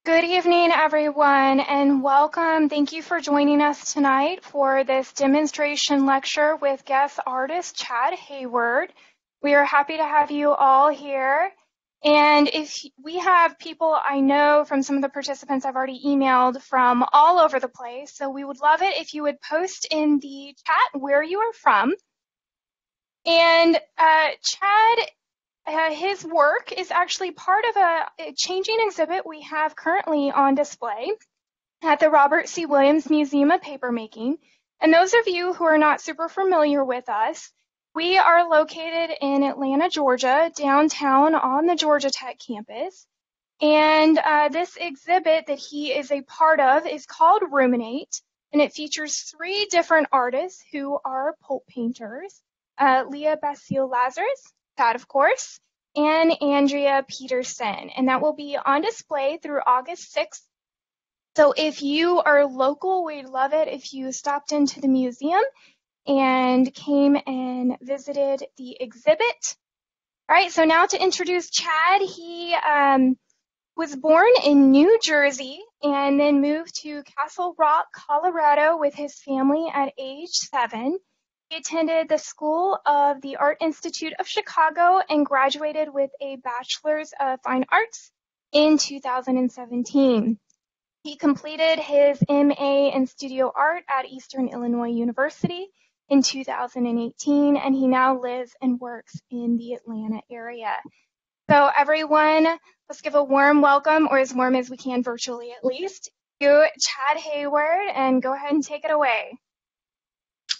Good evening, everyone, and welcome. Thank you for joining us tonight for this demonstration lecture with guest artist Chad Hayward. We are happy to have you all here. And if we have people I know from some of the participants I've already emailed from all over the place, so we would love it if you would post in the chat where you are from. And Chad, his work is actually part of a changing exhibit we have currently on display at the Robert C. Williams Museum of Papermaking. And those of you who are not super familiar with us, we are located in Atlanta, Georgia, downtown on the Georgia Tech campus. And this exhibit that he is a part of is called Ruminate, and it features 3 different artists who are pulp painters. Leah Basile-Lazarus, Chad, of course, and Andrea Peterson. And that will be on display through August 6th. So if you are local, we'd love it if you stopped into the museum and came and visited the exhibit. All right, so now to introduce Chad. He was born in New Jersey and then moved to Castle Rock, Colorado with his family at age 7. He attended the School of the Art Institute of Chicago and graduated with a Bachelor's of Fine Arts in 2017. He completed his MA in Studio Art at Eastern Illinois University in 2018, and he now lives and works in the Atlanta area. So everyone, let's give a warm welcome, or as warm as we can virtually at least, to Chad Hayward, and go ahead and take it away.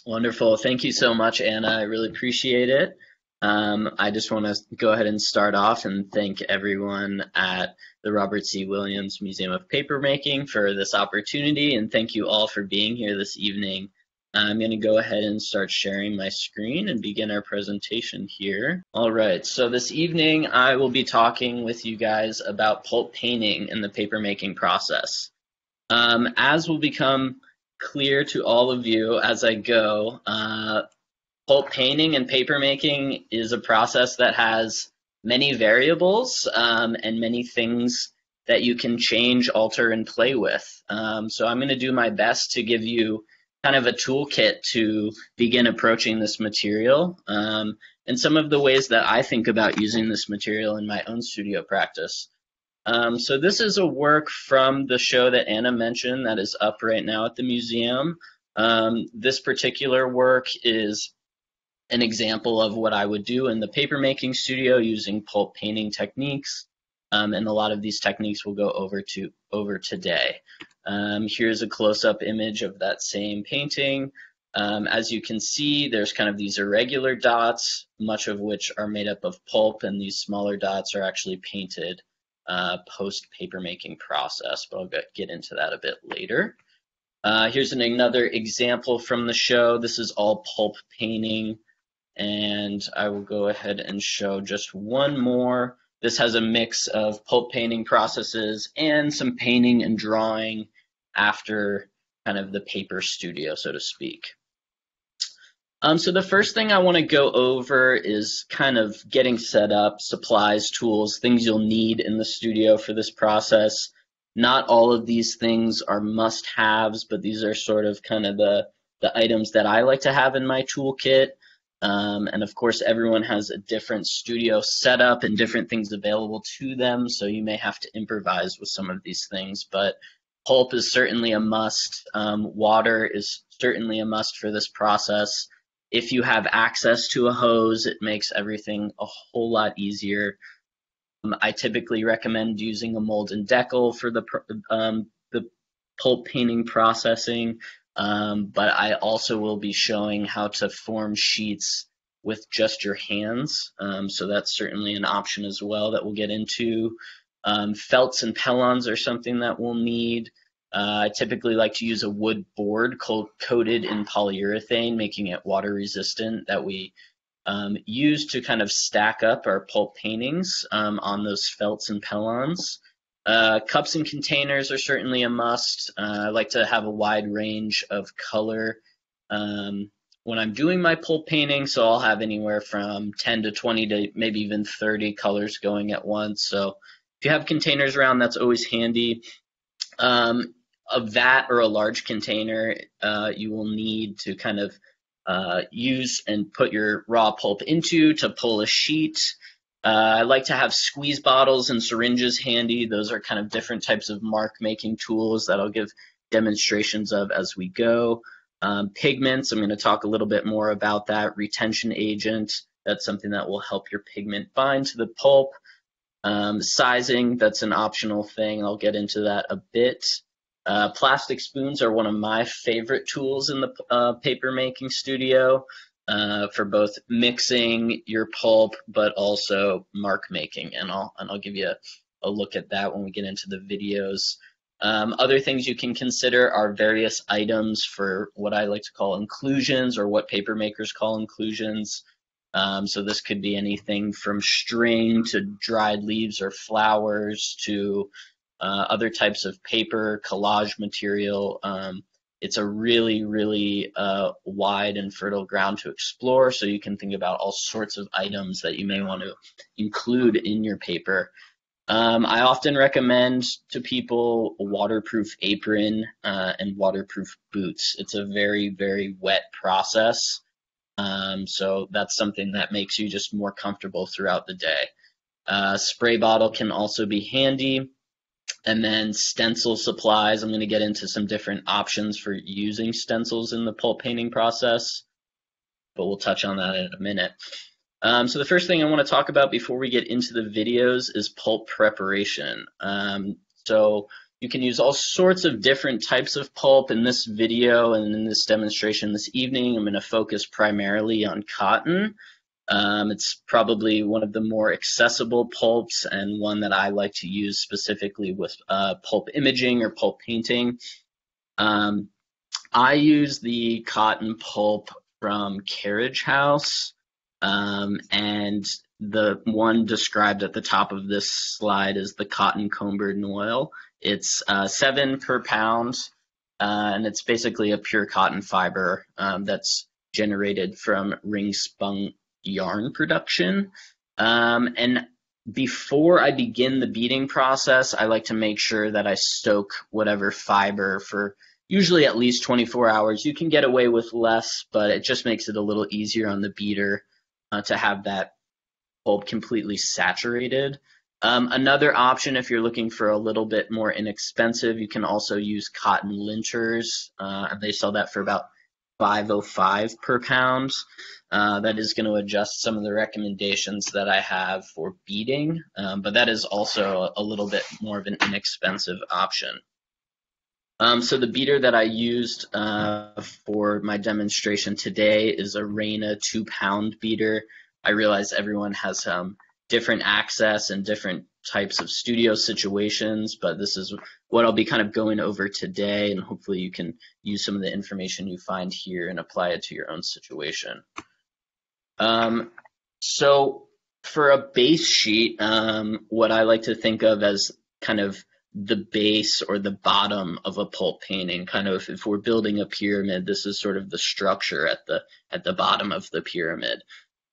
Wonderful. Thank you so much, Anna. I really appreciate it. I just want to go ahead and start off and thank everyone at the Robert C. Williams Museum of Papermaking for this opportunity, and thank you all for being here this evening. I'm going to go ahead and start sharing my screen and begin our presentation here. All right, so this evening I will be talking with you guys about pulp painting and the papermaking process. As will become clear to all of you as I go, pulp painting and papermaking is a process that has many variables and many things that you can change, alter, and play with. So I'm going to do my best to give you kind of a toolkit to begin approaching this material and some of the ways that I think about using this material in my own studio practice. So this is a work from the show that Anna mentioned that is up right now at the museum. This particular work is an example of what I would do in the papermaking studio using pulp painting techniques, and a lot of these techniques we'll go over today. Here's a close-up image of that same painting. As you can see, there's kind of these irregular dots, much of which are made up of pulp, and these smaller dots are actually painted post papermaking process, but I'll get into that a bit later. Here's another example from the show. This is all pulp painting, and I will go ahead and show just one more. This has a mix of pulp painting processes and some painting and drawing after kind of the paper studio, so to speak. So the first thing I want to go over is kind of getting set up, supplies, tools, things you'll need in the studio for this process. Not all of these things are must-haves, but these are sort of kind of the items that I like to have in my toolkit. And of course, everyone has a different studio setup and different things available to them, so you may have to improvise with some of these things, but pulp is certainly a must. Water is certainly a must for this process. If you have access to a hose, it makes everything a whole lot easier. I typically recommend using a mold and decal for the pulp painting processing, but I also will be showing how to form sheets with just your hands, so that's certainly an option as well that we'll get into. Felts and pellons are something that we'll need. I typically like to use a wood board coated in polyurethane, making it water resistant, that we use to kind of stack up our pulp paintings on those felts and pellons. Cups and containers are certainly a must. I like to have a wide range of color when I'm doing my pulp painting, so I'll have anywhere from 10 to 20 to maybe even 30 colors going at once. So If you have containers around, that's always handy. A vat or a large container, you will need to kind of use and put your raw pulp into to pull a sheet. I like to have squeeze bottles and syringes handy. Those are kind of different types of mark making tools that I'll give demonstrations of as we go. Pigments, I'm going to talk a little bit more about that. Retention agent, that's something that will help your pigment bind to the pulp. Sizing, that's an optional thing. I'll get into that a bit. Plastic spoons are one of my favorite tools in the paper making studio for both mixing your pulp but also mark making, and I'll give you a look at that when we get into the videos. Other things you can consider are various items for what I like to call inclusions, or what paper makers call inclusions. So this could be anything from string to dried leaves or flowers to other types of paper, collage material. It's a really, really wide and fertile ground to explore, so you can think about all sorts of items that you may want to include in your paper. I often recommend to people a waterproof apron and waterproof boots. It's a very, very wet process, so that's something that makes you just more comfortable throughout the day. Spray bottle can also be handy. And then stencil supplies. I'm going to get into some different options for using stencils in the pulp painting process, but we'll touch on that in a minute. So the first thing I want to talk about before we get into the videos is pulp preparation. So you can use all sorts of different types of pulp. In this video and in this demonstration this evening, I'm going to focus primarily on cotton. It's probably one of the more accessible pulps, and one that I like to use specifically with pulp imaging or pulp painting. I use the cotton pulp from Carriage House, and the one described at the top of this slide is the cotton comb-burden oil. It's $7 per pound, and it's basically a pure cotton fiber that's generated from ring-spun yarn production. And before I begin the beating process, I like to make sure that I soak whatever fiber for usually at least 24 hours. You can get away with less, but it just makes it a little easier on the beater to have that pulp completely saturated. Another option, if you're looking for a little bit more inexpensive, you can also use cotton linters, and they sell that for about $5.05 per pound. That is going to adjust some of the recommendations that I have for beating, but that is also a little bit more of an inexpensive option. So the beater that I used for my demonstration today is a Reina 2-pound beater. I realize everyone has different access and different types of studio situations, but this is what I'll be kind of going over today, and hopefully you can use some of the information you find here and apply it to your own situation. So for a base sheet, what I like to think of as kind of the base or the bottom of a pulp painting, kind of if we're building a pyramid, this is sort of the structure at the bottom of the pyramid.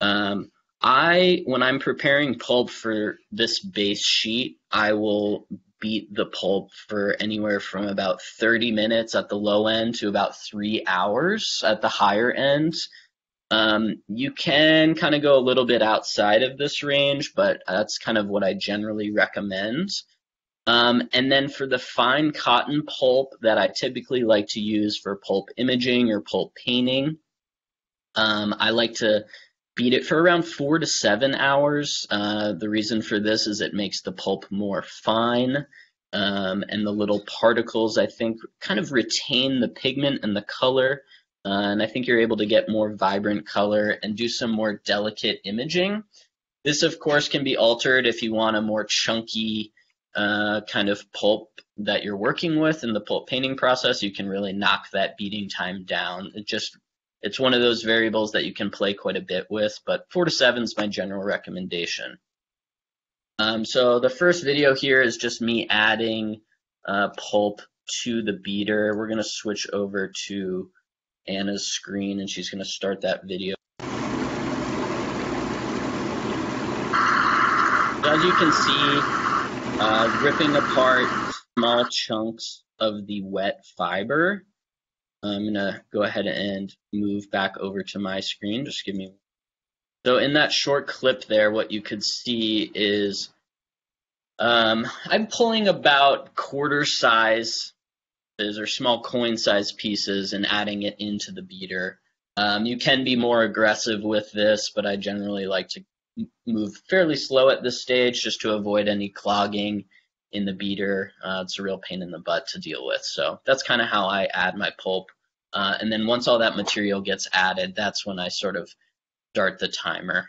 When I'm preparing pulp for this base sheet, I will beat the pulp for anywhere from about 30 minutes at the low end to about 3 hours at the higher end. You can kind of go a little bit outside of this range, but that's kind of what I generally recommend. And then for the fine cotton pulp that I typically like to use for pulp imaging or pulp painting, I like to beat it for around 4 to 7 hours. The reason for this is it makes the pulp more fine, and the little particles, I think, kind of retain the pigment and the color, and I think you're able to get more vibrant color and do some more delicate imaging. This, of course, can be altered if you want a more chunky kind of pulp that you're working with in the pulp painting process. You can really knock that beating time down. It's one of those variables that you can play quite a bit with, but 4 to 7 is my general recommendation. So the first video here is just me adding pulp to the beater. We're going to switch over to Anna's screen, and she's going to start that video. So as you can see, ripping apart small chunks of the wet fiber. I'm gonna go ahead and move back over to my screen. Just give me. So in that short clip there, what you could see is I'm pulling about quarter size or small coin size pieces and adding it into the beater. You can be more aggressive with this, but I generally like to move fairly slow at this stage just to avoid any clogging in the beater. It's a real pain in the butt to deal with. So that's kind of how I add my pulp. And then once all that material gets added, that's when I sort of start the timer.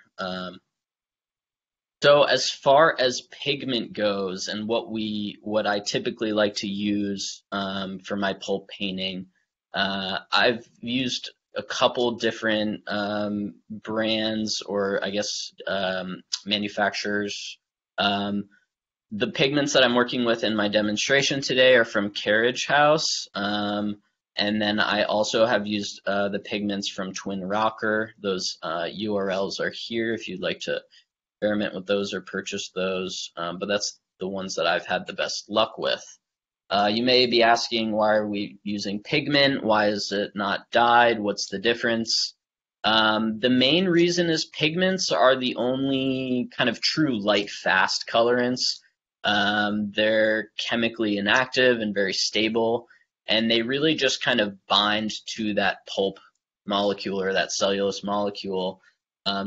So as far as pigment goes, and what I typically like to use for my pulp painting, I've used a couple different brands, or I guess manufacturers. The pigments that I'm working with in my demonstration today are from Carriage House. And then I also have used the pigments from Twin Rocker. Those URLs are here if you'd like to experiment with those or purchase those, but that's the ones that I've had the best luck with. You may be asking, why are we using pigment? Why is it not dyed? What's the difference? The main reason is pigments are the only kind of true light fast colorants. They're chemically inactive and very stable, and they really just kind of bind to that pulp molecule or that cellulose molecule.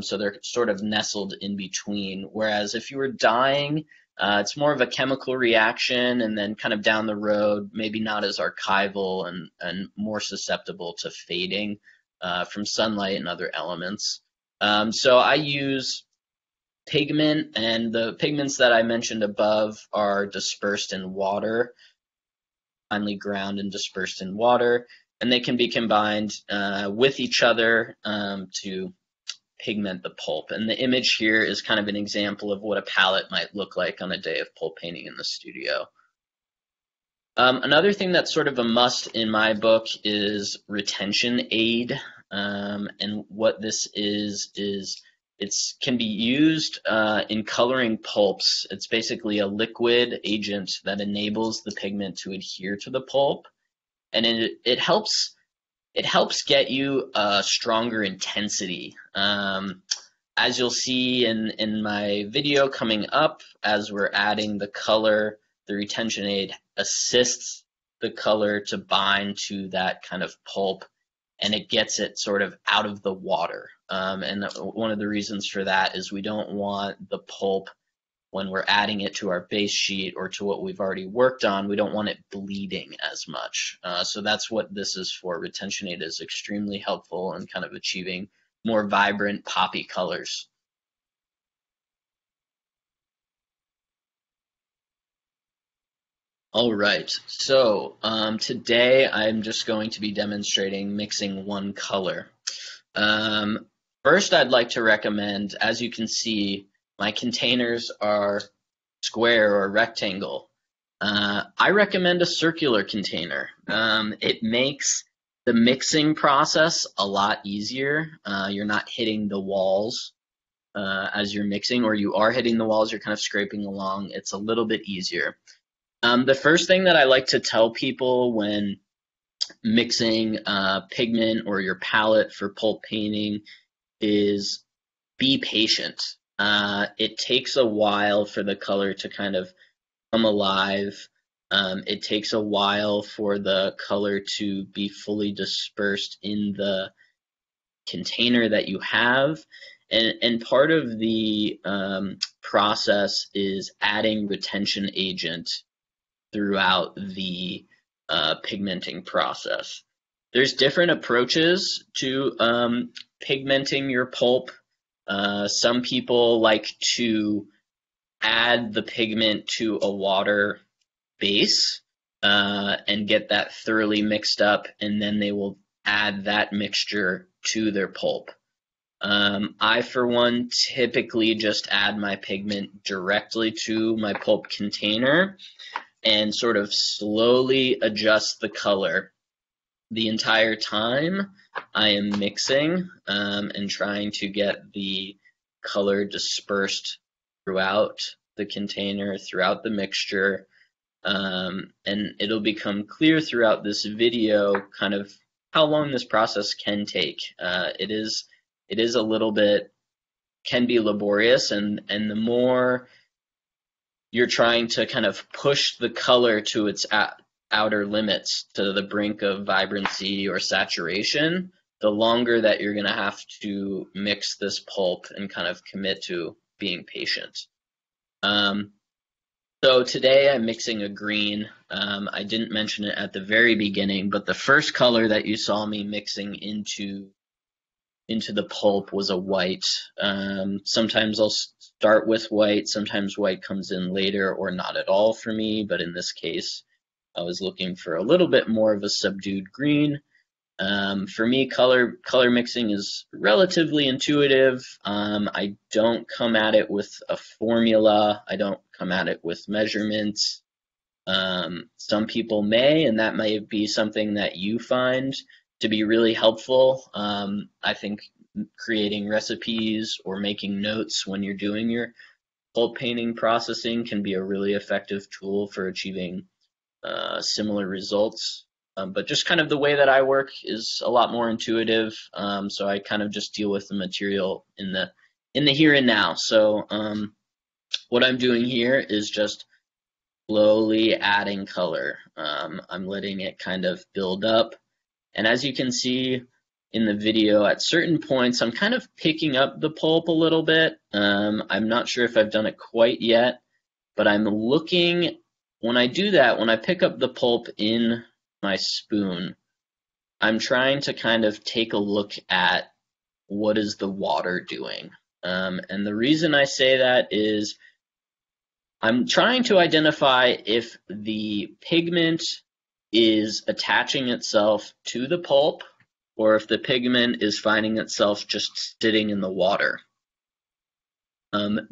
So they're sort of nestled in between. Whereas if you were dyeing, it's more of a chemical reaction, and then kind of down the road, maybe not as archival and more susceptible to fading from sunlight and other elements. So I use pigment, and the pigments that I mentioned above are dispersed in water, finely ground and dispersed in water, and they can be combined with each other to pigment the pulp. And the image here is kind of an example of what a palette might look like on a day of pulp painting in the studio. Another thing that's sort of a must in my book is retention aid. And what this is it can be used in coloring pulps. It's basically a liquid agent that enables the pigment to adhere to the pulp. And it helps get you a stronger intensity. As you'll see in my video coming up, as we're adding the color, the retention aid assists the color to bind to that kind of pulp, and it gets it sort of out of the water. And one of the reasons for that is we don't want the pulp, when we're adding it to our base sheet or to what we've already worked on, we don't want it bleeding as much. So that's what this is for. Retention aid is extremely helpful in kind of achieving more vibrant poppy colors. All right, so today I'm just going to be demonstrating mixing one color. First, I'd like to recommend, as you can see, my containers are square or rectangle. I recommend a circular container. It makes the mixing process a lot easier. You're not hitting the walls as you're mixing, or you are hitting the walls, you're kind of scraping along. It's a little bit easier. The first thing that I like to tell people when mixing pigment or your palette for pulp painting is be patient. It takes a while for the color to kind of come alive. It takes a while for the color to be fully dispersed in the container that you have. And part of the process is adding retention agent throughout the pigmenting process. There's different approaches to pigmenting your pulp. Some people like to add the pigment to a water base and get that thoroughly mixed up, and then they will add that mixture to their pulp. I, for one, typically just add my pigment directly to my pulp container and sort of slowly adjust the color the entire time I am mixing and trying to get the color dispersed throughout the container, throughout the mixture, and it'll become clear throughout this video kind of how long this process can take. It is a little bit, can be laborious, and the more you're trying to kind of push the color to its outer limits, to the brink of vibrancy or saturation, the longer that you're going to have to mix this pulp and kind of commit to being patient. So today I'm mixing a green. I didn't mention it at the very beginning, but the first color that you saw me mixing into the pulp was a white. Sometimes I'll start with white, sometimes white comes in later or not at all for me, but in this case I was looking for a little bit more of a subdued green. For me, color mixing is relatively intuitive. I don't come at it with a formula. I don't come at it with measurements. Some people may, and that might be something that you find to be really helpful. I think creating recipes or making notes when you're doing your pulp painting processing can be a really effective tool for achieving similar results. But just kind of the way that I work is a lot more intuitive, so I kind of just deal with the material in the here and now. So what I'm doing here is just slowly adding color. I'm letting it kind of build up, and as you can see in the video, at certain points I'm kind of picking up the pulp a little bit. I'm not sure if I've done it quite yet, but I'm looking, when I do that, when I pick up the pulp in my spoon, I'm trying to kind of take a look at what is the water doing. And the reason I say that is I'm trying to identify if the pigment is attaching itself to the pulp or if the pigment is finding itself just sitting in the water.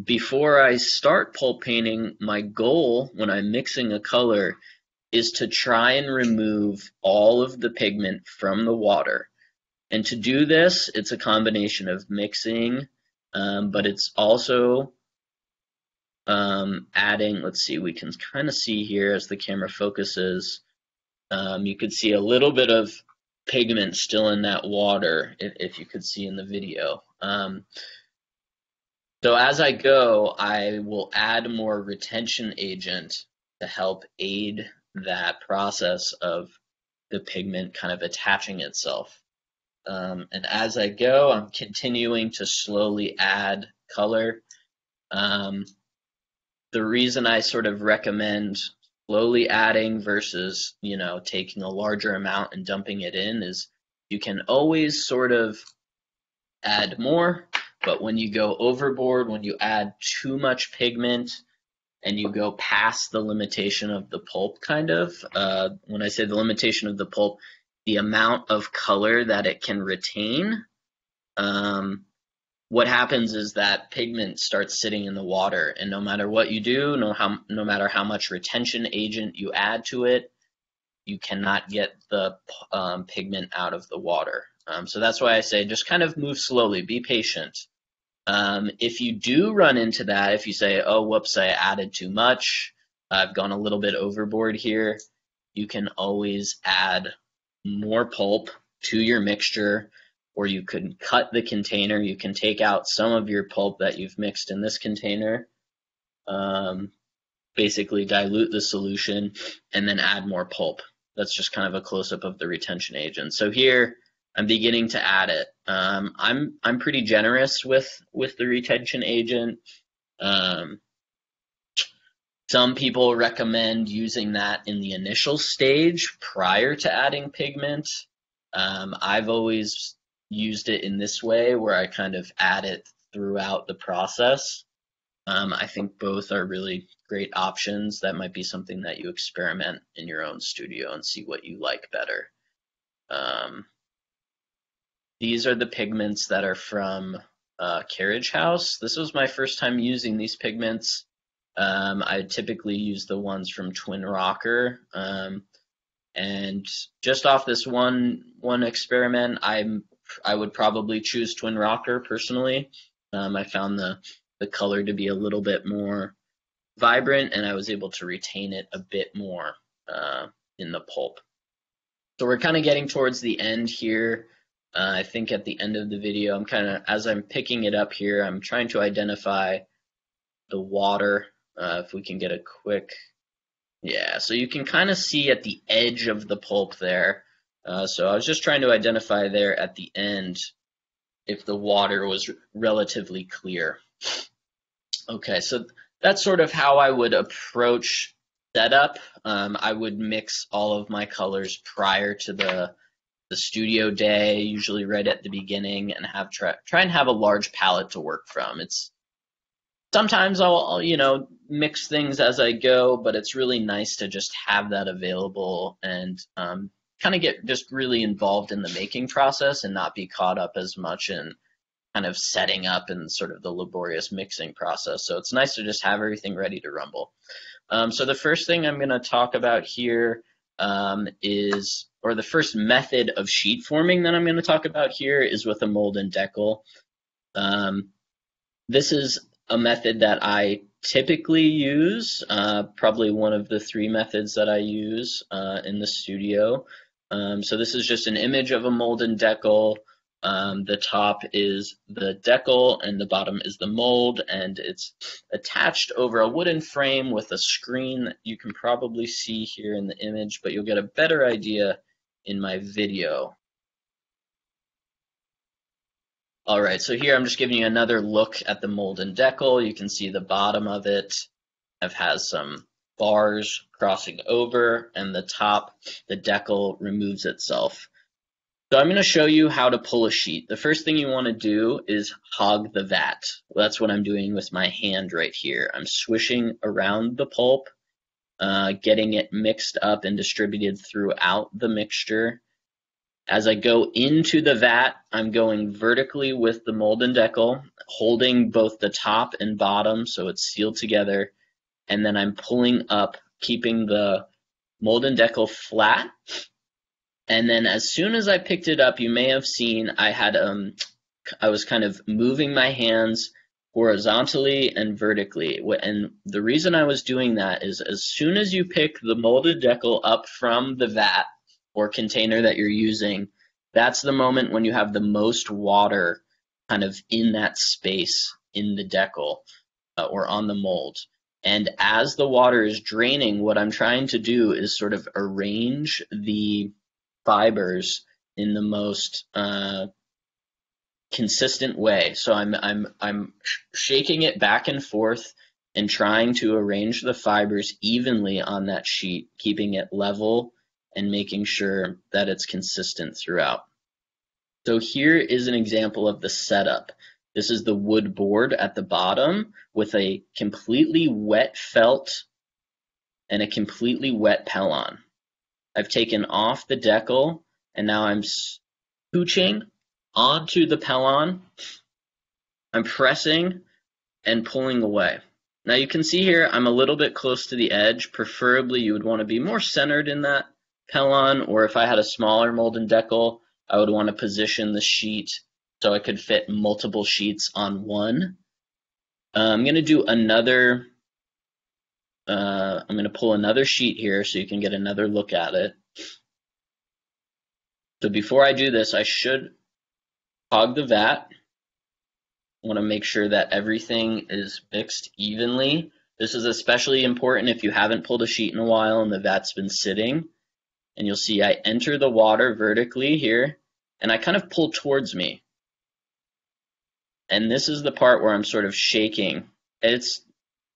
Before I start pulp painting, my goal when I'm mixing a color is to try and remove all of the pigment from the water. And to do this, it's a combination of mixing, but it's also adding, let's see, we can kind of see here as the camera focuses, you could see a little bit of pigment still in that water, if you could see in the video. So as I go, I will add more retention agent to help aid that process of the pigment kind of attaching itself. And as I go, I'm continuing to slowly add color. The reason I sort of recommend slowly adding versus, taking a larger amount and dumping it in is you can always sort of add more, but when you go overboard, when you add too much pigment, and you go past the limitation of the pulp, kind of. When I say the limitation of the pulp, the amount of color that it can retain, what happens is that pigment starts sitting in the water, and no matter what you do, no matter how much retention agent you add to it, you cannot get the pigment out of the water. So that's why I say just kind of move slowly, be patient. If you do run into that, if you say, oh, whoops, I added too much, I've gone a little bit overboard here, you can always add more pulp to your mixture, or you could cut the container. You can take out some of your pulp that you've mixed in this container, basically dilute the solution, and then add more pulp. That's just kind of a close-up of the retention agent. So here, I'm beginning to add it. I'm pretty generous with the retention agent. Some people recommend using that in the initial stage prior to adding pigment. I've always used it in this way where I kind of add it throughout the process. I think both are really great options. That might be something that you experiment in your own studio and see what you like better. These are the pigments that are from Carriage House. This was my first time using these pigments. I typically use the ones from Twin Rocker. And just off this one experiment, I would probably choose Twin Rocker personally. I found the color to be a little bit more vibrant, and I was able to retain it a bit more in the pulp. So we're kind of getting towards the end here. I think at the end of the video, as I'm picking it up here, I'm trying to identify the water. If we can get a quick, yeah, so you can kind of see at the edge of the pulp there. So I was just trying to identify there at the end if the water was relatively clear. Okay, so that's sort of how I would approach setup. I would mix all of my colors prior to the studio day, usually right at the beginning, and try and have a large palette to work from. Sometimes I'll mix things as I go, but it's really nice to just have that available and kind of get just really involved in the making process and not be caught up as much in kind of setting up and sort of the laborious mixing process. So it's nice to just have everything ready to rumble. So the first thing I'm going to talk about here the first method of sheet forming that I'm going to talk about here is with a mold and decal. This is a method that I typically use, probably one of the 3 methods that I use in the studio. So this is just an image of a mold and decal. The top is the decal and the bottom is the mold, and it's attached over a wooden frame with a screen that you can probably see here in the image, but you'll get a better idea in my video. All right, so here I'm just giving you another look at the mold and decal. You can see the bottom of it has some bars crossing over, and the top, the decal, removes itself. So I'm going to show you how to pull a sheet. The first thing you want to do is hog the vat. Well, that's what I'm doing with my hand right here. I'm swishing around the pulp, getting it mixed up and distributed throughout the mixture. As I go into the vat, I'm going vertically with the mold and decal, holding both the top and bottom so it's sealed together, and then I'm pulling up, keeping the mold and decal flat. And then as soon as I picked it up, you may have seen I was kind of moving my hands horizontally and vertically. And the reason I was doing that is as soon as you pick the molded decal up from the vat or container that you're using, that's the moment when you have the most water kind of in that space in the decal or on the mold. And as the water is draining, what I'm trying to do is sort of arrange the fibers in the most consistent way. So I'm shaking it back and forth and trying to arrange the fibers evenly on that sheet, keeping it level and making sure that it's consistent throughout. So here is an example of the setup. This is the wood board at the bottom with a completely wet felt and a completely wet Pellon. I've taken off the decal and now I'm scooching onto the Pellon. I'm pressing and pulling away. Now you can see here I'm a little bit close to the edge. Preferably you would want to be more centered in that Pellon, or if I had a smaller mold and decal, I would want to position the sheet so I could fit multiple sheets on one. I'm going to do another, I'm going to pull another sheet here so you can get another look at it. So before I do this, I should hog the vat. I want to make sure that everything is mixed evenly. This is especially important if you haven't pulled a sheet in a while and the vat's been sitting. And you'll see I enter the water vertically here, and I kind of pull towards me. And this is the part where I'm sort of shaking. It's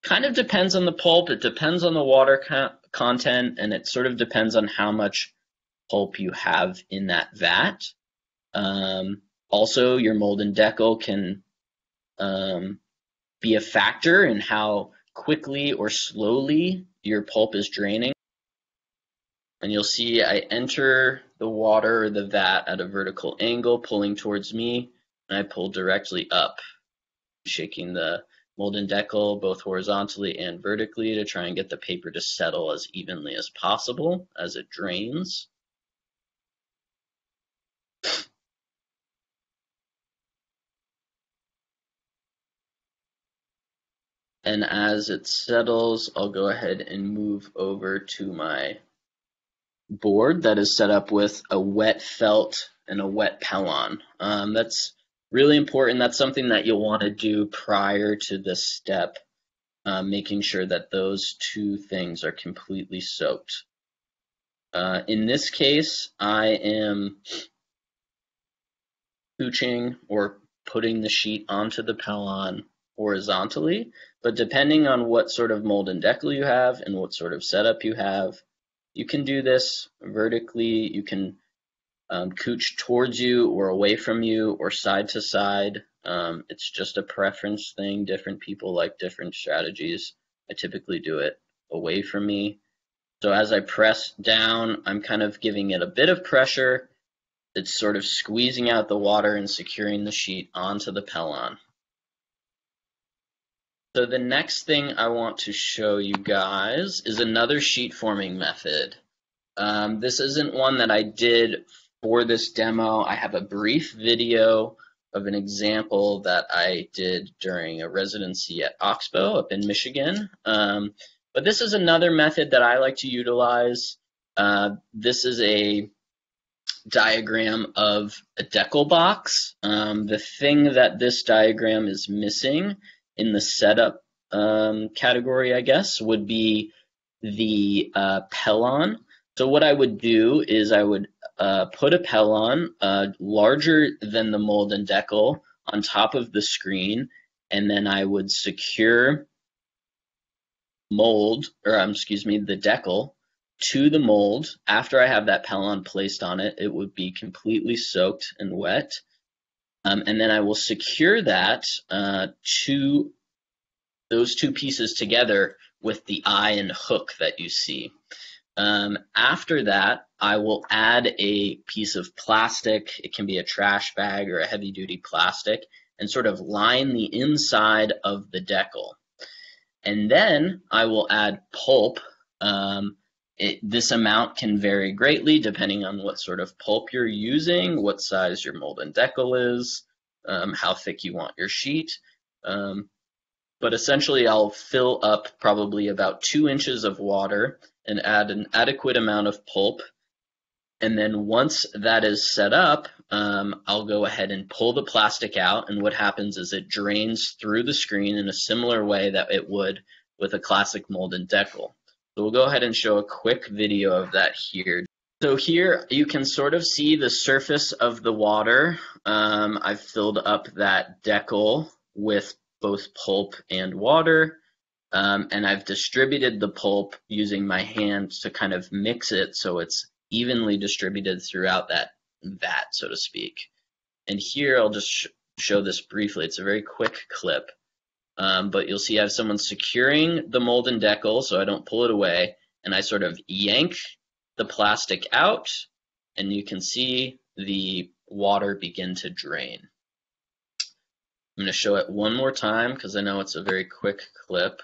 kind of depends on the pulp, it depends on the water content, and it sort of depends on how much pulp you have in that vat. Also, your mold and decal can be a factor in how quickly or slowly your pulp is draining. And you'll see I enter the water or the vat at a vertical angle, pulling towards me, and I pull directly up, shaking the mold and decal both horizontally and vertically to try and get the paper to settle as evenly as possible as it drains. And as it settles, I'll go ahead and move over to my board that is set up with a wet felt and a wet Pellon. That's really important. That's something that you'll want to do prior to this step, making sure that those two things are completely soaked. In this case, I am scooching or putting the sheet onto the Pellon horizontally, but depending on what sort of mold and decal you have and what sort of setup you have, you can do this vertically. You can cooch towards you or away from you or side to side. It's just a preference thing. Different people like different strategies. I typically do it away from me. So as I press down, I'm kind of giving it a bit of pressure. It's sort of squeezing out the water and securing the sheet onto the Pellon. So the next thing I want to show you guys is another sheet forming method. This isn't one that I did for this demo. I have a brief video of an example that I did during a residency at Oxbow up in Michigan. But this is another method that I like to utilize. This is a diagram of a Decal Box. The thing that this diagram is missing in the setup category, I guess, would be the Pellon. So what I would do is I would put a Pellon larger than the mold and decal on top of the screen, and then I would secure the decal to the mold. After I have that Pellon placed on it, it would be completely soaked and wet. And then I will secure that to those two pieces together with the eye and hook that you see. After that, I will add a piece of plastic. It can be a trash bag or a heavy-duty plastic, and sort of line the inside of the decal. And then I will add pulp. This amount can vary greatly depending on what sort of pulp you're using, what size your mold and decal is, how thick you want your sheet. But essentially I'll fill up probably about 2 inches of water and add an adequate amount of pulp. And then once that is set up, I'll go ahead and pull the plastic out, and what happens is it drains through the screen in a similar way that it would with a classic mold and decal. So we'll go ahead and show a quick video of that here. So here you can sort of see the surface of the water. I've filled up that decal with both pulp and water, and I've distributed the pulp using my hand to kind of mix it so it's evenly distributed throughout that vat, so to speak. And here I'll just show this briefly. It's a very quick clip, but you'll see I have someone securing the mold and decal so I don't pull it away, and I sort of yank the plastic out, and you can see the water begin to drain. I'm going to show it one more time because I know it's a very quick clip.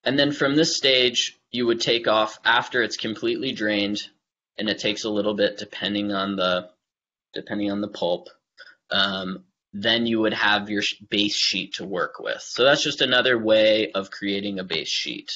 And then from this stage, you would take off after it's completely drained, and it takes a little bit depending on the pulp. Then you would have your base sheet to work with. So that's just another way of creating a base sheet.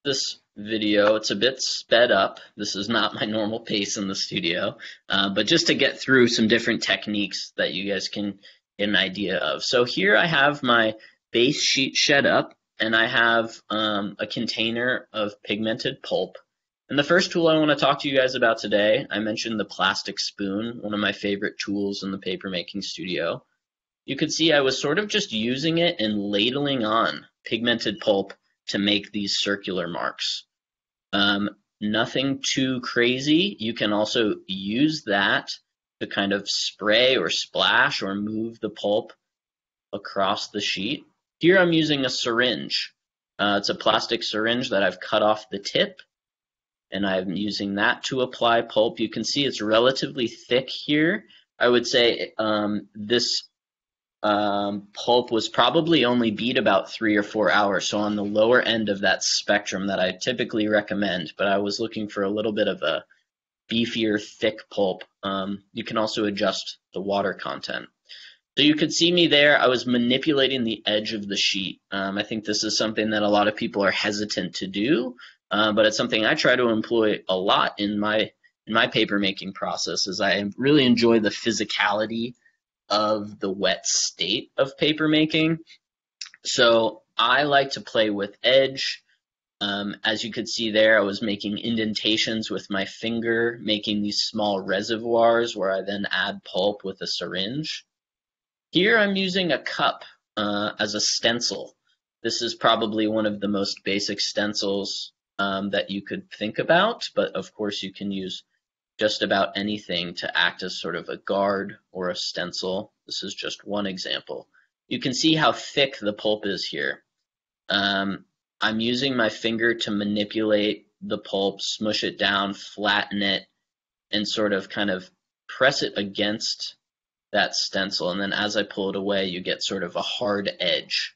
This video, it's a bit sped up. This is not my normal pace in the studio, but just to get through some different techniques that you guys can get an idea of. So here I have my base sheet shed up, and I have a container of pigmented pulp. And the first tool I want to talk to you guys about today, I mentioned the plastic spoon, one of my favorite tools in the papermaking studio. You could see I was sort of just using it and ladling on pigmented pulp to make these circular marks. Nothing too crazy. You can also use that to kind of spray or splash or move the pulp across the sheet. Here I'm using a syringe. It's a plastic syringe that I've cut off the tip, and I'm using that to apply pulp. You can see it's relatively thick here. I would say this pulp was probably only beat about 3 or 4 hours, so on the lower end of that spectrum that I typically recommend, but I was looking for a little bit of a beefier, thick pulp. You can also adjust the water content. So you could see me there. I was manipulating the edge of the sheet. I think this is something that a lot of people are hesitant to do, but it's something I try to employ a lot in my paper making process, as I really enjoy the physicality of the wet state of paper making. So I like to play with edge. As you could see there, I was making indentations with my finger, making these small reservoirs where I then add pulp with a syringe. Here I'm using a cup as a stencil. This is probably one of the most basic stencils that you could think about, but of course you can use just about anything to act as sort of a guard or a stencil. This is just one example. You can see how thick the pulp is here. I'm using my finger to manipulate the pulp, smush it down, flatten it, and sort of kind of press it against that stencil, and then as I pull it away, you get sort of a hard edge.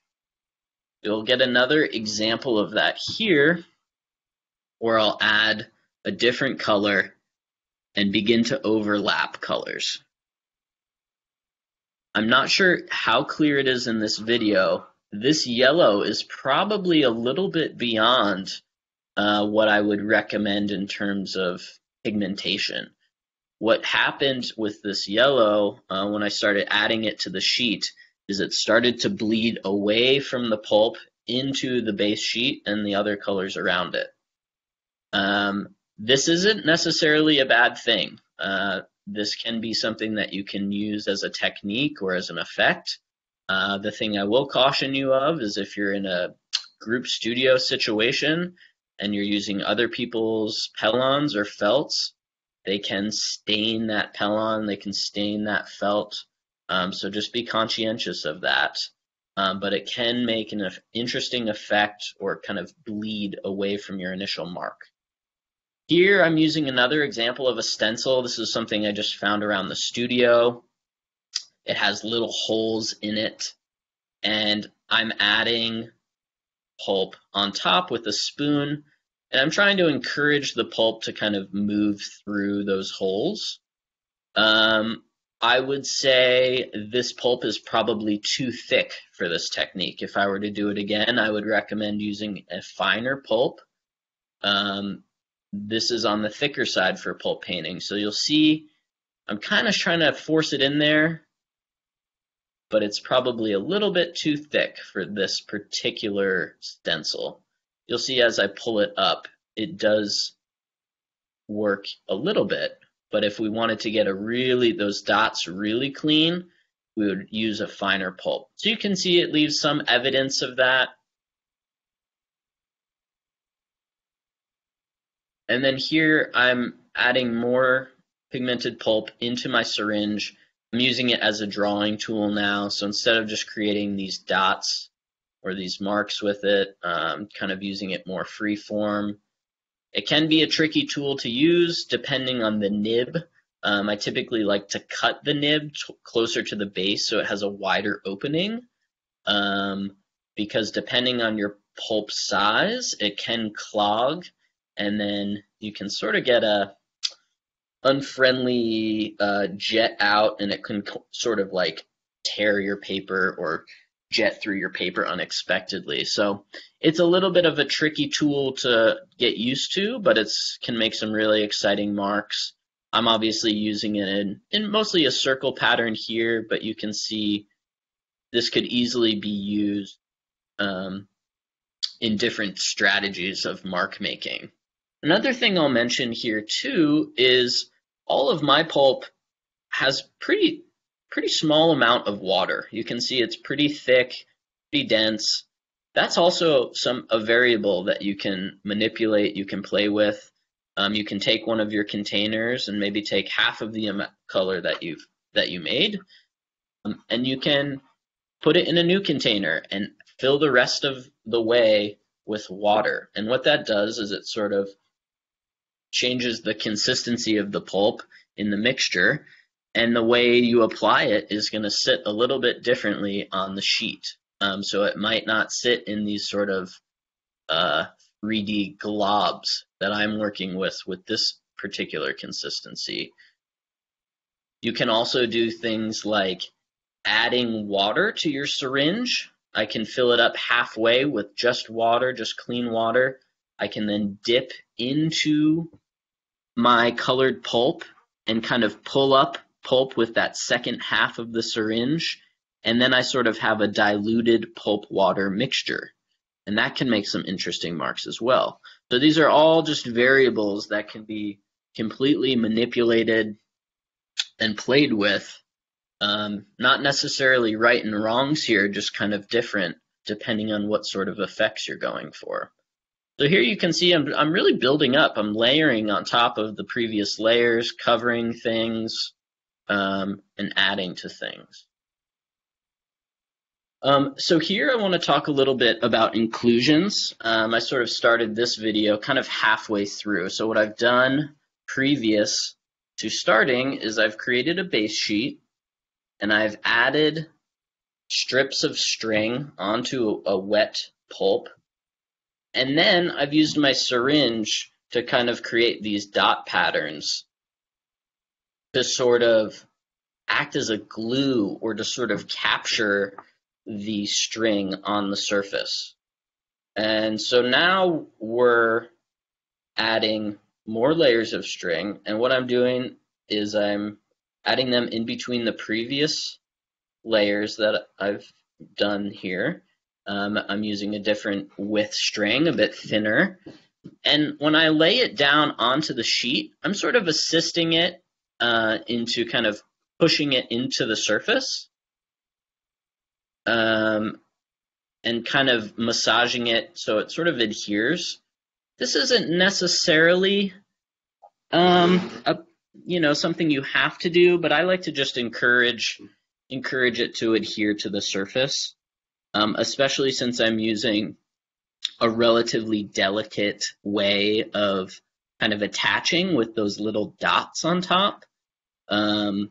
You'll get another example of that here, where I'll add a different color and begin to overlap colors. I'm not sure how clear it is in this video. This yellow is probably a little bit beyond what I would recommend in terms of pigmentation. What happened with this yellow when I started adding it to the sheet is it started to bleed away from the pulp into the base sheet and the other colors around it. This isn't necessarily a bad thing. This can be something that you can use as a technique or as an effect. The thing I will caution you of is if you're in a group studio situation and you're using other people's pellons or felts, they can stain that pellon, they can stain that felt, so just be conscientious of that. But it can make an interesting effect or kind of bleed away from your initial mark. Here I'm using another example of a stencil. This is something I just found around the studio. It has little holes in it, and I'm adding pulp on top with a spoon. And I'm trying to encourage the pulp to kind of move through those holes. I would say this pulp is probably too thick for this technique. If I were to do it again, I would recommend using a finer pulp. This is on the thicker side for pulp painting. So you'll see I'm kind of trying to force it in there, but it's probably a little bit too thick for this particular stencil. You'll see as I pull it up, it does work a little bit, but if we wanted to get those dots really clean, we would use a finer pulp. So you can see it leaves some evidence of that. And then here I'm adding more pigmented pulp into my syringe. I'm using it as a drawing tool now, so instead of just creating these dots or these marks with it, kind of using it more free form. It can be a tricky tool to use depending on the nib. I typically like to cut the nib closer to the base so it has a wider opening, because depending on your pulp size, it can clog, and then you can sort of get a unfriendly jet out, and it can sort of like tear your paper or jet through your paper unexpectedly. So it's a little bit of a tricky tool to get used to, but it can make some really exciting marks. I'm obviously using it in mostly a circle pattern here, but you can see this could easily be used in different strategies of mark making. Another thing I'll mention here too is all of my pulp has pretty small amount of water. You can see it's pretty thick, pretty dense. That's also a variable that you can manipulate, you can play with. You can take one of your containers and maybe take half of the color that you made, and you can put it in a new container and fill the rest of the way with water. And what that does is it sort of changes the consistency of the pulp in the mixture. and the way you apply it is going to sit a little bit differently on the sheet. So it might not sit in these sort of 3D globs that I'm working with this particular consistency. You can also do things like adding water to your syringe. I can fill it up halfway with just water, just clean water. I can then dip into my colored pulp and kind of pull up pulp with that second half of the syringe, and then I sort of have a diluted pulp water mixture, and that can make some interesting marks as well. So these are all just variables that can be completely manipulated and played with. Not necessarily right and wrongs here, just kind of different depending on what sort of effects you're going for. So here you can see I'm really building up. I'm layering on top of the previous layers, covering things, and adding to things. So here I want to talk a little bit about inclusions. I sort of started this video kind of halfway through. So what I've done previous to starting is I've created a base sheet, and I've added strips of string onto a wet pulp. And then I've used my syringe to kind of create these dot patterns to sort of act as a glue or to sort of capture the string on the surface. And so now we're adding more layers of string, and what I'm doing is I'm adding them in between the previous layers that I've done here. I'm using a different width string, a bit thinner. And when I lay it down onto the sheet, I'm sort of assisting it into kind of pushing it into the surface and kind of massaging it so it sort of adheres. This isn't necessarily something you have to do, but I like to just encourage it to adhere to the surface. Especially since I'm using a relatively delicate way of kind of attaching with those little dots on top. In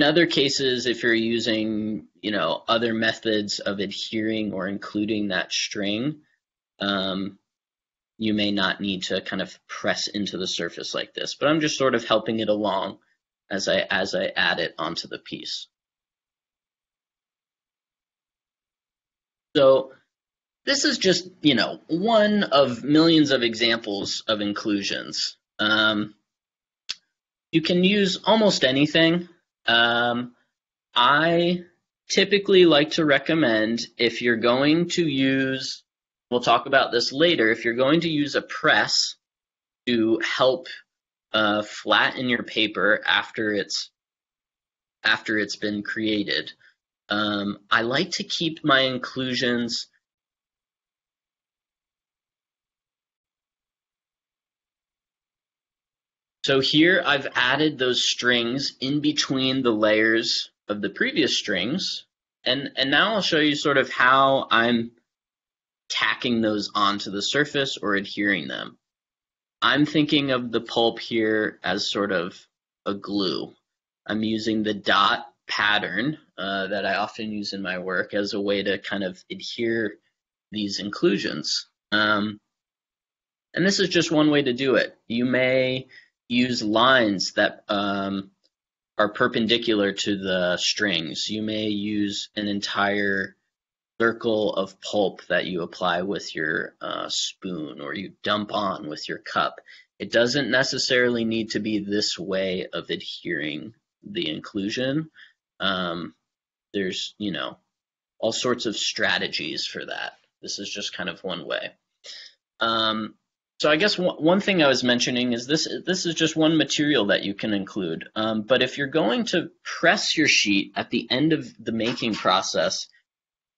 other cases, if you're using, other methods of adhering or including that string, you may not need to kind of press into the surface like this. But I'm just sort of helping it along as I add it onto the piece. So this is just, one of millions of examples of inclusions. You can use almost anything. I typically like to recommend, if you're going to use, we'll talk about this later, if you're going to use a press to help flatten your paper after it's been created, I like to keep my inclusions so here I've added those strings in between the layers of the previous strings, and now I'll show you sort of how I'm tacking those onto the surface or adhering them. I'm thinking of the pulp here as sort of a glue. I'm using the dot pattern that I often use in my work as a way to kind of adhere these inclusions. And this is just one way to do it. You may use lines that are perpendicular to the strings. You may use an entire circle of pulp that you apply with your spoon or you dump on with your cup. It doesn't necessarily need to be this way of adhering the inclusion. There's, all sorts of strategies for that. This is just kind of one way. So I guess one thing I was mentioning is this is just one material that you can include. But if you're going to press your sheet at the end of the making process,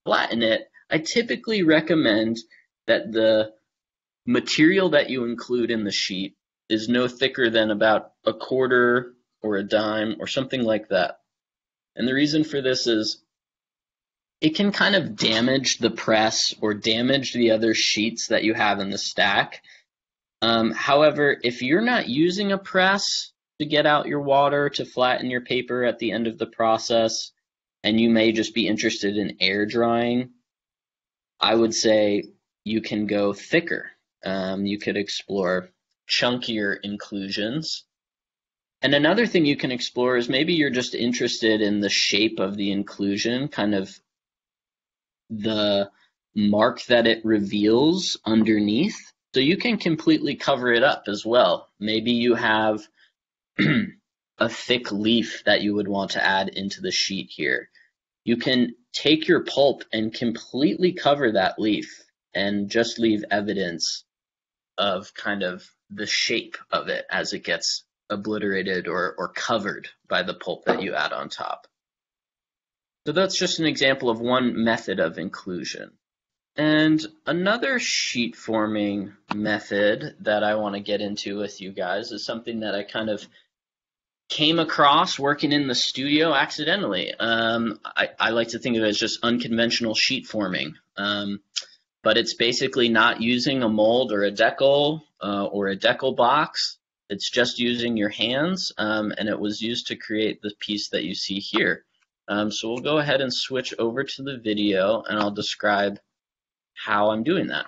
flatten it, I typically recommend that the material that you include in the sheet is no thicker than about a quarter or a dime or something like that. And the reason for this is it can kind of damage the press or damage the other sheets that you have in the stack. However, if you're not using a press, to get out your water to flatten your paper at the end of the process, and you may just be interested in air drying, I would say you can go thicker. You could explore chunkier inclusions. And another thing you can explore is maybe you're just interested in the shape of the inclusion, kind of the mark that it reveals underneath. So you can completely cover it up as well. Maybe you have a thick leaf that you would want to add into the sheet here. You can take your pulp and completely cover that leaf and just leave evidence of kind of the shape of it as it gets obliterated or covered by the pulp that you add on top. So that's just an example of one method of inclusion. And another sheet forming method that I want to get into with you guys is something that I kind of came across working in the studio accidentally. I like to think of it as just unconventional sheet forming. But it's basically not using a mold or a decal box. It's just using your hands, and it was used to create the piece that you see here. So we'll go ahead and switch over to the video, and I'll describe how I'm doing that.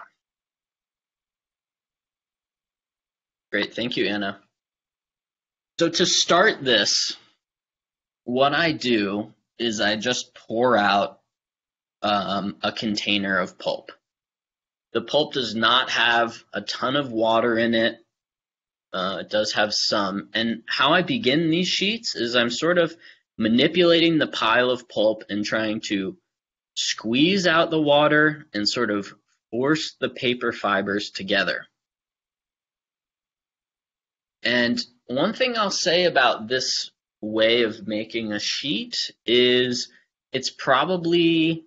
Great, thank you, Anna. So to start this, what I do is I just pour out a container of pulp. The pulp does not have a ton of water in it. It does have some. And how I begin these sheets is I'm sort of manipulating the pile of pulp and trying to squeeze out the water and sort of force the paper fibers together. And one thing I'll say about this way of making a sheet is it's probably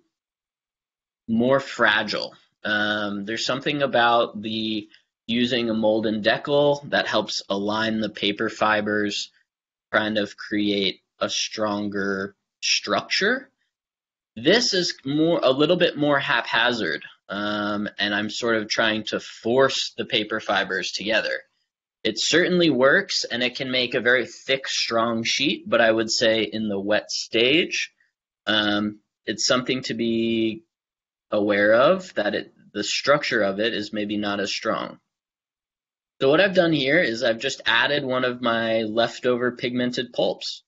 more fragile. There's something about the using a mold and decal that helps align the paper fibers, kind of create a stronger structure. This is a little bit more haphazard, and I'm sort of trying to force the paper fibers together. It certainly works, and it can make a very thick, strong sheet, but I would say in the wet stage, it's something to be aware of, that the structure of it is maybe not as strong. So what I've done here is I've just added one of my leftover pigmented pulps.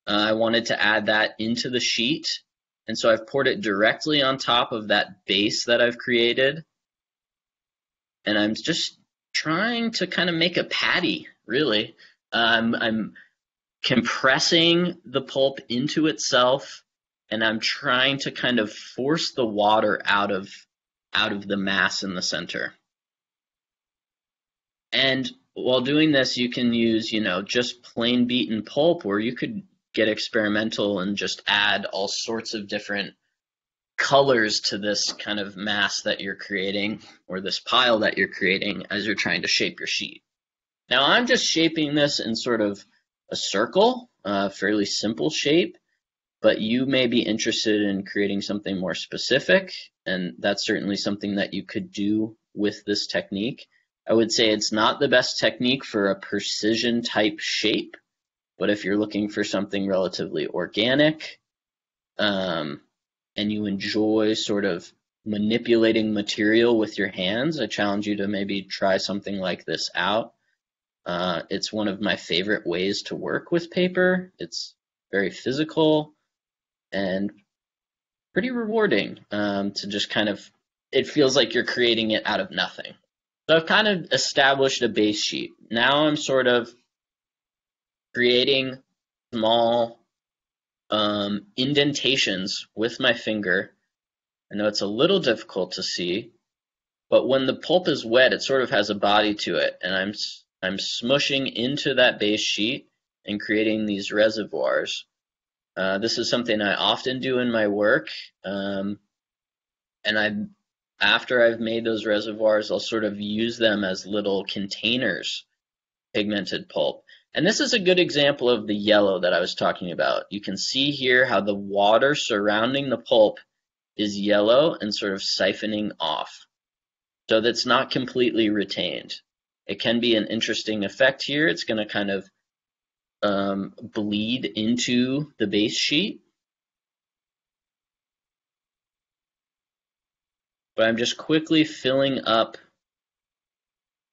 I wanted to add that into the sheet, and so I've poured it directly on top of that base that I've created, and I'm just trying to kind of make a patty, really. I'm compressing the pulp into itself, and I'm trying to kind of force the water out of the mass in the center. And while doing this, you can use, just plain beaten pulp, or you could get experimental and just add all sorts of different colors to this kind of mass that you're creating, or this pile that you're creating as you're trying to shape your sheet. Now I'm just shaping this in sort of a circle, a fairly simple shape, but you may be interested in creating something more specific, and that's certainly something that you could do with this technique. I would say it's not the best technique for a precision type shape, but if you're looking for something relatively organic, and you enjoy sort of manipulating material with your hands, I challenge you to maybe try something like this out. It's one of my favorite ways to work with paper. It's very physical and pretty rewarding to just kind of, it feels like you're creating it out of nothing. So I've kind of established a base sheet. Now I'm sort of creating small indentations with my finger. I know it's a little difficult to see, but when the pulp is wet, it sort of has a body to it, and I'm smushing into that base sheet and creating these reservoirs. This is something I often do in my work, and after I've made those reservoirs, I'll sort of use them as little containers, pigmented pulp. And this is a good example of the yellow that I was talking about. You can see here how the water surrounding the pulp is yellow and sort of siphoning off, so that's not completely retained. It can be an interesting effect here. It's going to kind of bleed into the base sheet. But I'm just quickly filling up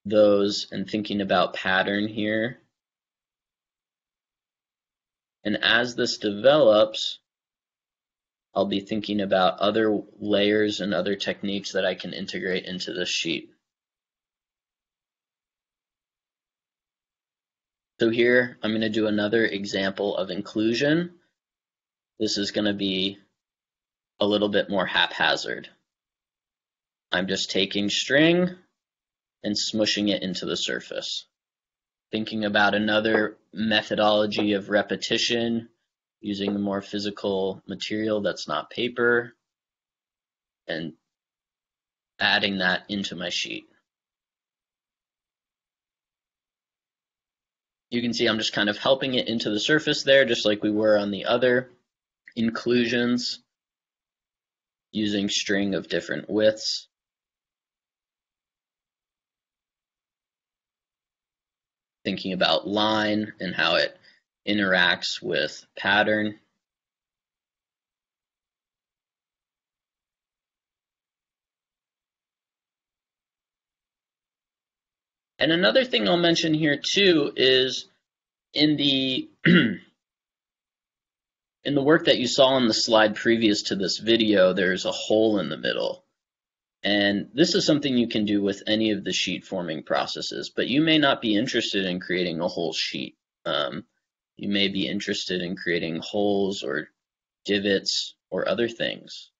those and thinking about pattern here. And as this develops, I'll be thinking about other layers and other techniques that I can integrate into this sheet. So here, I'm going to do another example of inclusion. This is going to be a little bit more haphazard. I'm just taking string and smushing it into the surface. Thinking about another methodology of repetition, using a more physical material that's not paper, and adding that into my sheet. You can see I'm just kind of helping it into the surface there, just like we were on the other inclusions, using string of different widths. Thinking about line and how it interacts with pattern. And another thing I'll mention here too is in the in the work that you saw on the slide previous to this video, there's a hole in the middle. And this is something you can do with any of the sheet forming processes, but you may not be interested in creating a whole sheet. You may be interested in creating holes or divots or other things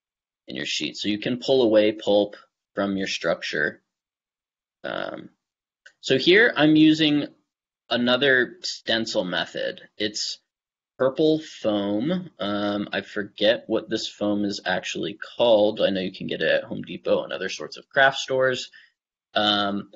in your sheet. So you can pull away pulp from your structure. So here I'm using another stencil method. It's purple foam. I forget what this foam is actually called. I know you can get it at Home Depot and other sorts of craft stores. But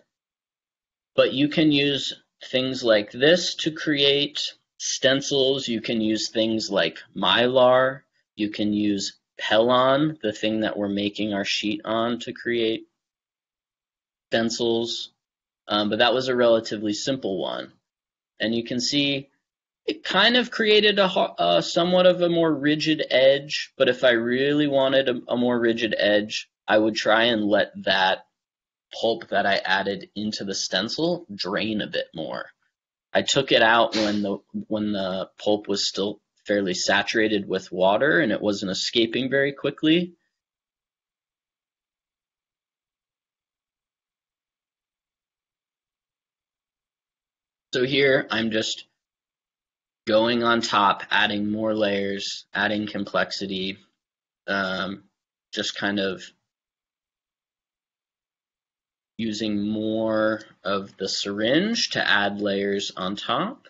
you can use things like this to create stencils. You can use things like Mylar. You can use Pellon, the thing that we're making our sheet on, to create stencils. But that was a relatively simple one. And you can see it kind of created a somewhat of a more rigid edge, but if I really wanted a more rigid edge, I would try and let that pulp that I added into the stencil drain a bit more. I took it out when the pulp was still fairly saturated with water and it wasn't escaping very quickly. So here I'm just going on top, adding more layers, adding complexity, just kind of using more of the syringe to add layers on top.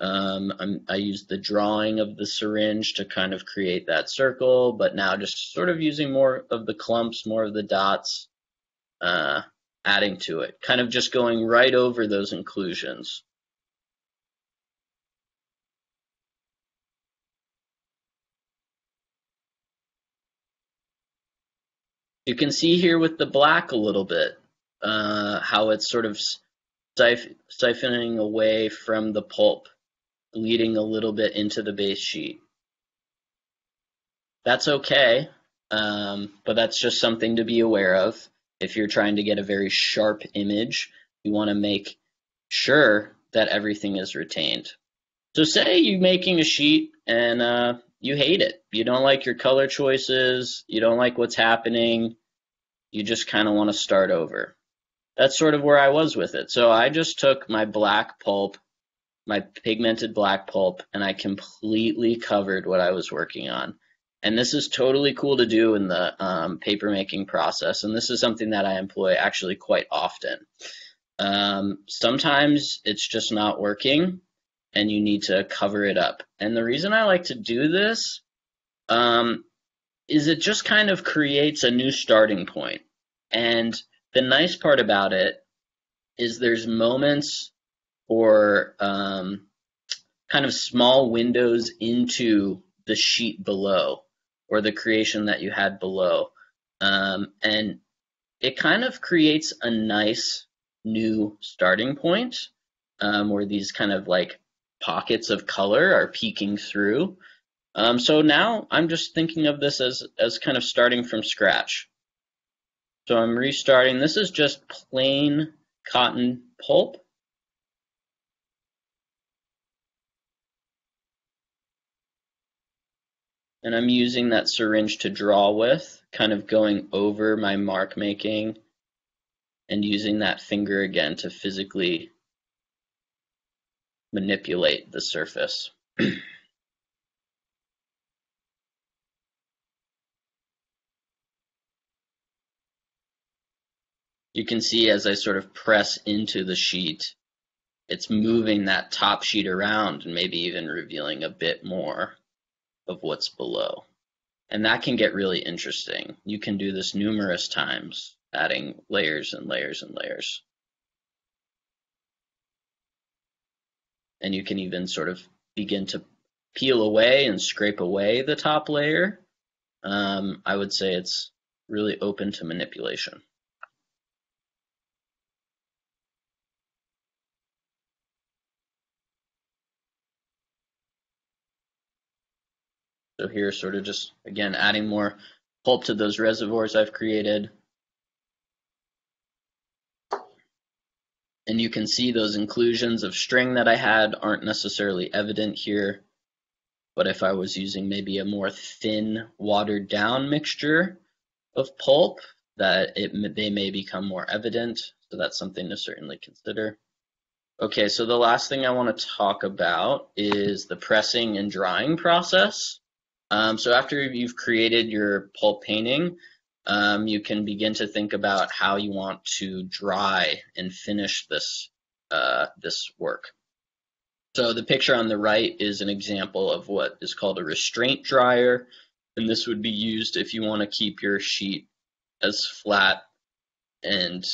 I used the drawing of the syringe to kind of create that circle, but now just sort of using more of the clumps, more of the dots, adding to it, kind of just going right over those inclusions. You can see here with the black a little bit, how it's sort of siphoning away from the pulp, bleeding a little bit into the base sheet. That's okay, but that's just something to be aware of. If you're trying to get a very sharp image, you want to make sure that everything is retained. So say you're making a sheet and you hate it. You don't like your color choices, you don't like what's happening, you just kind of want to start over. That's sort of where I was with it. So I just took my black pulp, my pigmented black pulp, and I completely covered what I was working on. And this is totally cool to do in the papermaking process, and this is something that I employ actually quite often. Sometimes it's just not working, and you need to cover it up. And the reason I like to do this is it just kind of creates a new starting point. And the nice part about it is there's moments or kind of small windows into the sheet below or the creation that you had below. And it kind of creates a nice new starting point where these kind of like pockets of color are peeking through. So now I'm just thinking of this as kind of starting from scratch. So I'm restarting. This is just plain cotton pulp. And I'm using that syringe to draw with, kind of going over my mark making and using that finger again to physically manipulate the surface. You can see as I sort of press into the sheet, it's moving that top sheet around and maybe even revealing a bit more of what's below. And that can get really interesting. You can do this numerous times, adding layers and layers and layers. And you can even sort of begin to peel away and scrape away the top layer. I would say it's really open to manipulation. So here, sort of just, again, adding more pulp to those reservoirs I've created. And you can see those inclusions of string that I had aren't necessarily evident here. But if I was using maybe a more thin, watered down mixture of pulp, they may become more evident. So that's something to certainly consider. Okay, so the last thing I want to talk about is the pressing and drying process. So after you've created your pulp painting, you can begin to think about how you want to dry and finish this work. So the picture on the right is an example of what is called a restraint dryer, and this would be used if you want to keep your sheet as flat and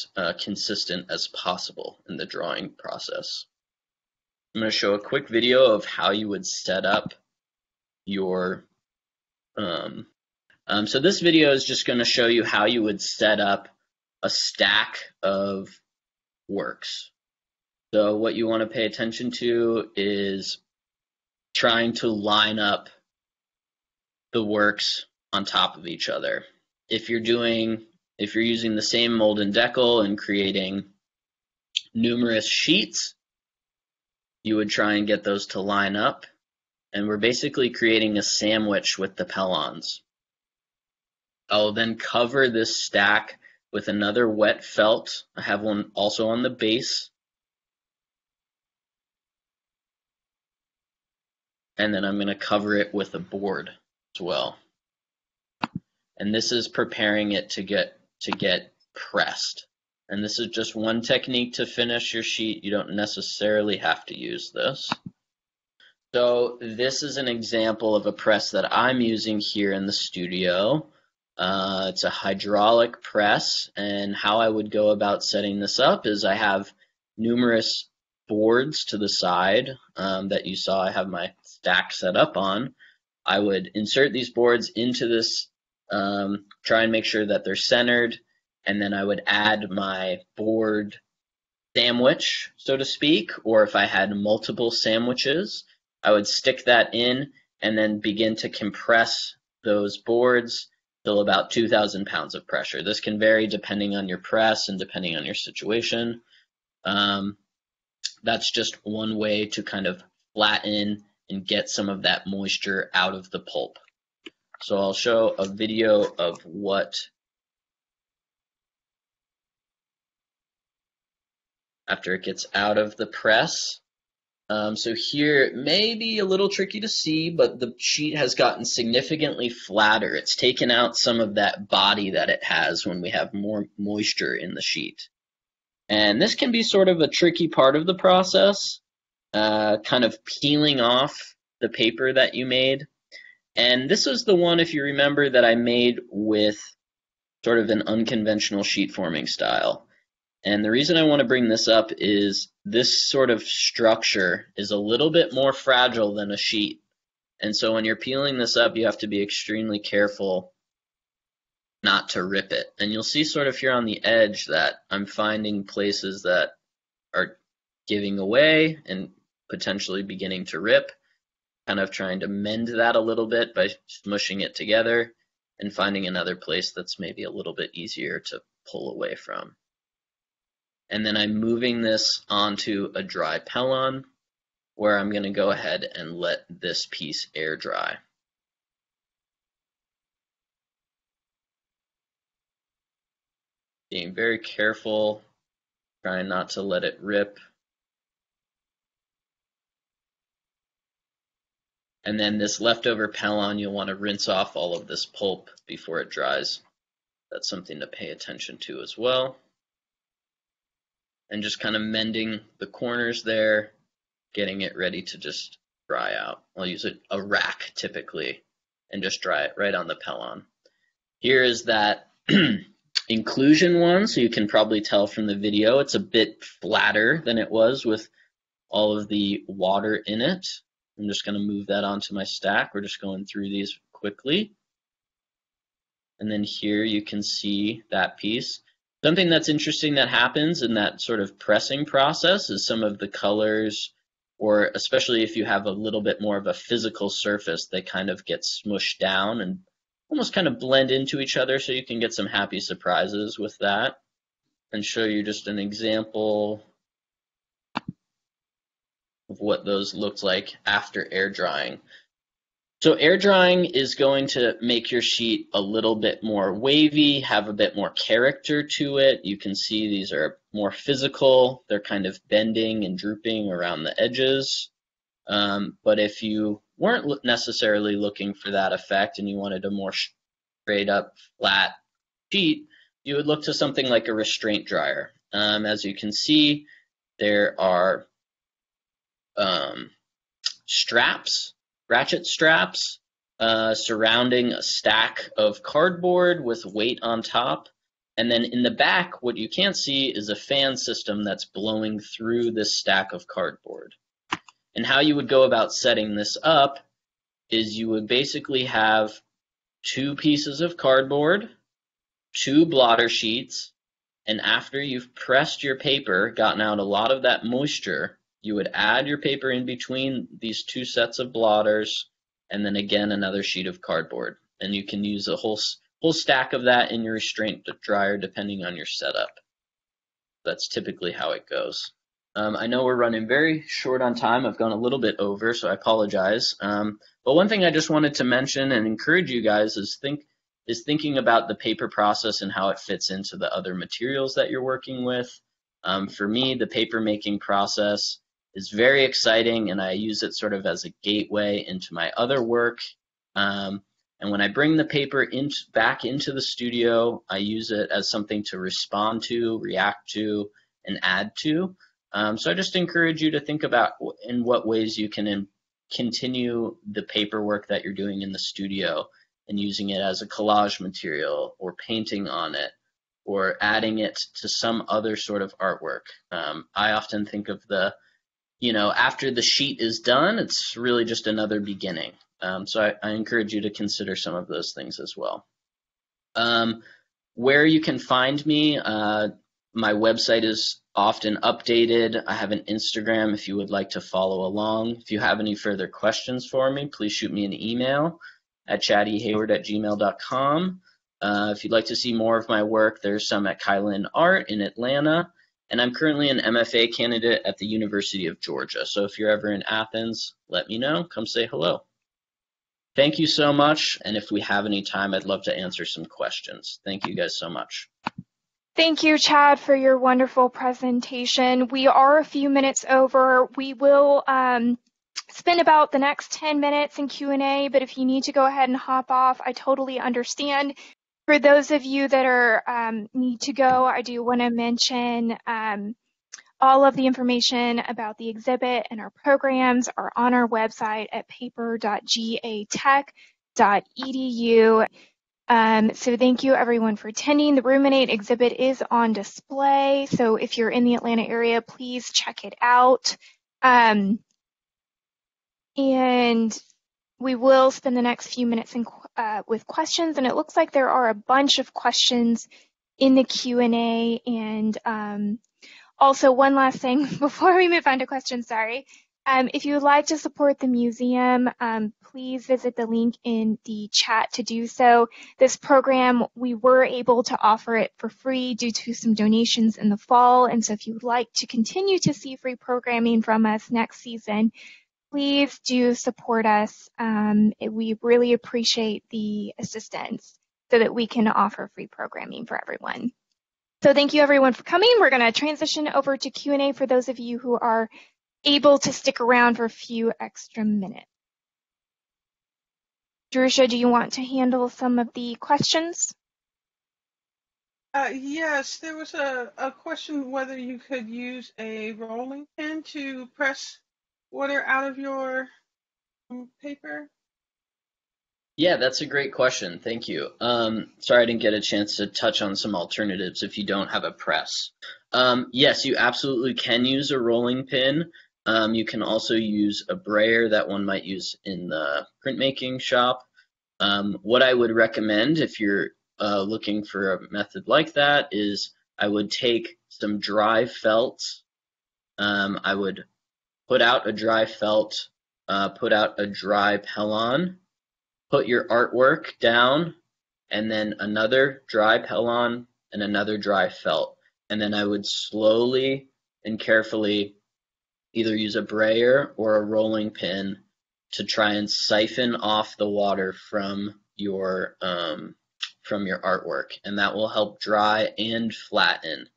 consistent as possible in the drawing process. I'm going to show a quick video of how you would set up your so this video is just going to show you how you would set up a stack of works. So what you want to pay attention to is trying to line up the works on top of each other. If you're using the same mold and decal and creating numerous sheets, you would try and get those to line up. And we're basically creating a sandwich with the pellons. I'll then cover this stack with another wet felt. I have one also on the base. And then I'm going to cover it with a board as well. And this is preparing it to get pressed. And this is just one technique to finish your sheet. You don't necessarily have to use this. So this is an example of a press that I'm using here in the studio. It's a hydraulic press, and how I would go about setting this up is I have numerous boards to the side that you saw I have my stack set up on. I would insert these boards into this, try and make sure that they're centered, and then I would add my board sandwich, so to speak, or if I had multiple sandwiches, I would stick that in and then begin to compress those boards till about 2,000 pounds of pressure. This can vary depending on your press and depending on your situation. That's just one way to kind of flatten and get some of that moisture out of the pulp. So I'll show a video of what after it gets out of the press. So here it may be a little tricky to see, but the sheet has gotten significantly flatter. It's taken out some of that body that it has when we have more moisture in the sheet. And this can be sort of a tricky part of the process, kind of peeling off the paper that you made. And this is the one, if you remember, that I made with sort of an unconventional sheet forming style. And the reason I want to bring this up is this sort of structure is a little bit more fragile than a sheet. And so when you're peeling this up, you have to be extremely careful not to rip it. And you'll see sort of here on the edge that I'm finding places that are giving away and potentially beginning to rip, kind of trying to mend that a little bit by smushing it together and finding another place that's maybe a little bit easier to pull away from. And then I'm moving this onto a dry Pellon where I'm going to go ahead and let this piece air dry. Being very careful, trying not to let it rip. And then this leftover Pellon, you'll want to rinse off all of this pulp before it dries. That's something to pay attention to as well. And just kind of mending the corners there, getting it ready to just dry out. I'll use a rack typically and just dry it right on the Pellon. Here is that inclusion one, so you can probably tell from the video it's a bit flatter than it was with all of the water in it. I'm just going to move that onto my stack. We're just going through these quickly. And then here you can see that piece. Something that's interesting that happens in that sort of pressing process is some of the colors, or especially if you have a little bit more of a physical surface, they kind of get smushed down and almost kind of blend into each other, so you can get some happy surprises with that. And show you just an example of what those looked like after air drying. So air drying is going to make your sheet a little bit more wavy, have a bit more character to it. You can see these are more physical. They're kind of bending and drooping around the edges. But if you weren't necessarily looking for that effect and you wanted a more straight up flat sheet, you would look to something like a restraint dryer. As you can see, there are ratchet straps surrounding a stack of cardboard with weight on top. And then in the back, what you can't see is a fan system that's blowing through this stack of cardboard. And how you would go about setting this up is you would basically have 2 pieces of cardboard, 2 blotter sheets, and after you've pressed your paper, gotten out a lot of that moisture, you would add your paper in between these 2 sets of blotters, and then again another sheet of cardboard. And you can use a whole stack of that in your restraint dryer depending on your setup. That's typically how it goes. I know we're running very short on time. I've gone a little bit over, so I apologize. But one thing I just wanted to mention and encourage you guys is thinking about the paper process and how it fits into the other materials that you're working with. For me, the paper making process is very exciting, and I use it sort of as a gateway into my other work. And when I bring the paper back into the studio, I use it as something to respond to, react to, and add to. So I just encourage you to think about in what ways you can continue the paperwork that you're doing in the studio and using it as a collage material or painting on it or adding it to some other sort of artwork. I often think of after the sheet is done, it's really just another beginning. So I encourage you to consider some of those things as well. Where you can find me, my website is often updated. I have an Instagram if you would like to follow along. If you have any further questions for me, please shoot me an email at chadhayward@gmail.com. If you'd like to see more of my work, there's some at Kylan Art in Atlanta, and I'm currently an MFA candidate at the University of Georgia. So if you're ever in Athens, let me know. Come say hello. Thank you so much, and if we have any time, I'd love to answer some questions. Thank you guys so much. Thank you, Chad, for your wonderful presentation. We are a few minutes over. We will spend about the next 10 minutes in Q&A, but if you need to go ahead and hop off, I totally understand. For those of you that are need to go, I do want to mention all of the information about the exhibit and our programs are on our website at paper.gatech.edu. So thank you everyone for attending. The Ruminate exhibit is on display, so if you're in the Atlanta area, please check it out. And we will spend the next few minutes with questions, and it looks like there are a bunch of questions in the Q&A. And also one last thing before we move on to questions, sorry. If you would like to support the museum, please visit the link in the chat to do so. This program, we were able to offer it for free due to some donations in the fall, and so if you would like to continue to see free programming from us next season, please do support us. We really appreciate the assistance so that we can offer free programming for everyone. So thank you everyone for coming. We're going to transition over to Q&A for those of you who are able to stick around for a few extra minutes. Jerusha, do you want to handle some of the questions? Yes, there was a question whether you could use a rolling pin to press water out of your paper. Yeah, that's a great question. Thank you. Sorry I didn't get a chance to touch on some alternatives if you don't have a press. Yes, you absolutely can use a rolling pin. You can also use a brayer that one might use in the printmaking shop. What I would recommend if you're looking for a method like that is I would take some dry felt. I would put out a dry felt, put out a dry Pellon, put your artwork down, and then another dry Pellon and another dry felt. And then I would slowly and carefully either use a brayer or a rolling pin to try and siphon off the water from your artwork, and that will help dry and flatten.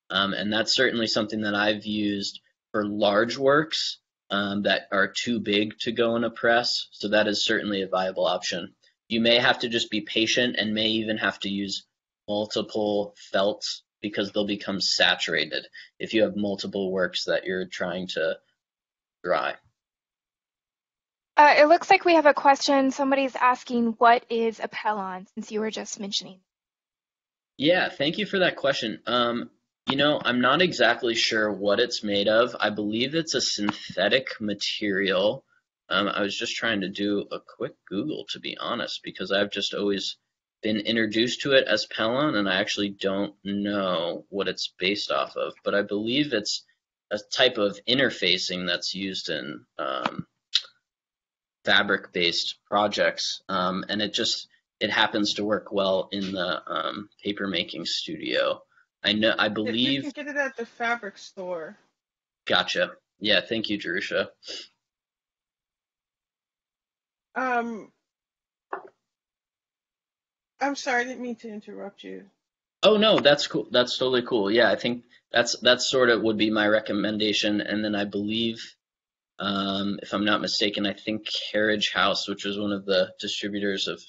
And that's certainly something that I've used for large works that are too big to go in a press, so that is certainly a viable option. You may have to just be patient and may even have to use multiple felts because they'll become saturated if you have multiple works that you're trying to dry. It looks like we have a question. Somebody's asking, what is a Pellon, since you were just mentioning? Yeah, thank you for that question. I'm not exactly sure what it's made of. I believe it's a synthetic material. I was just trying to do a quick Google, to be honest, because I've just always been introduced to it as Pellon, and I actually don't know what it's based off of. But I believe it's a type of interfacing that's used in fabric-based projects, and it happens to work well in the papermaking studio. I believe You can get it at the fabric store. Gotcha. Yeah, thank you, Jerusha. I'm sorry, I didn't mean to interrupt you. Oh no, that's cool. That's totally cool. Yeah, I think that's sort of would be my recommendation. And then I believe, if I'm not mistaken, I think Carriage House, which was one of the distributors of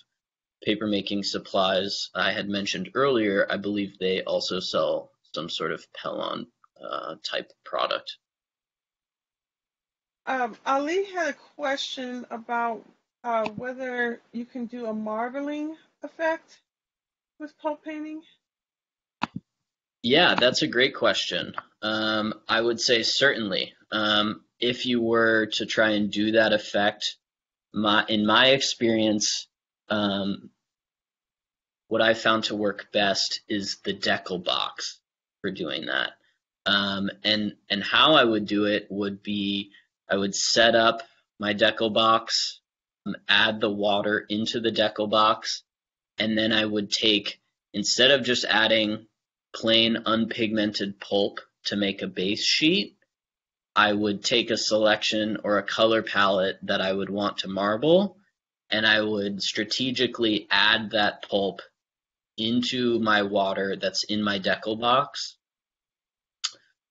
papermaking supplies I had mentioned earlier, I believe they also sell some sort of Pellon type product. Ali had a question about whether you can do a marbling effect with pulp painting. Yeah, that's a great question. I would say certainly. If you were to try and do that effect, in my experience, what I found to work best is the Decal Box for doing that. And how I would do it would be I would set up my Decal Box, add the water into the Decal Box, and then I would take, instead of just adding plain unpigmented pulp to make a base sheet, I would take a selection or a color palette that I would want to marble, and I would strategically add that pulp into my water that's in my Decal Box,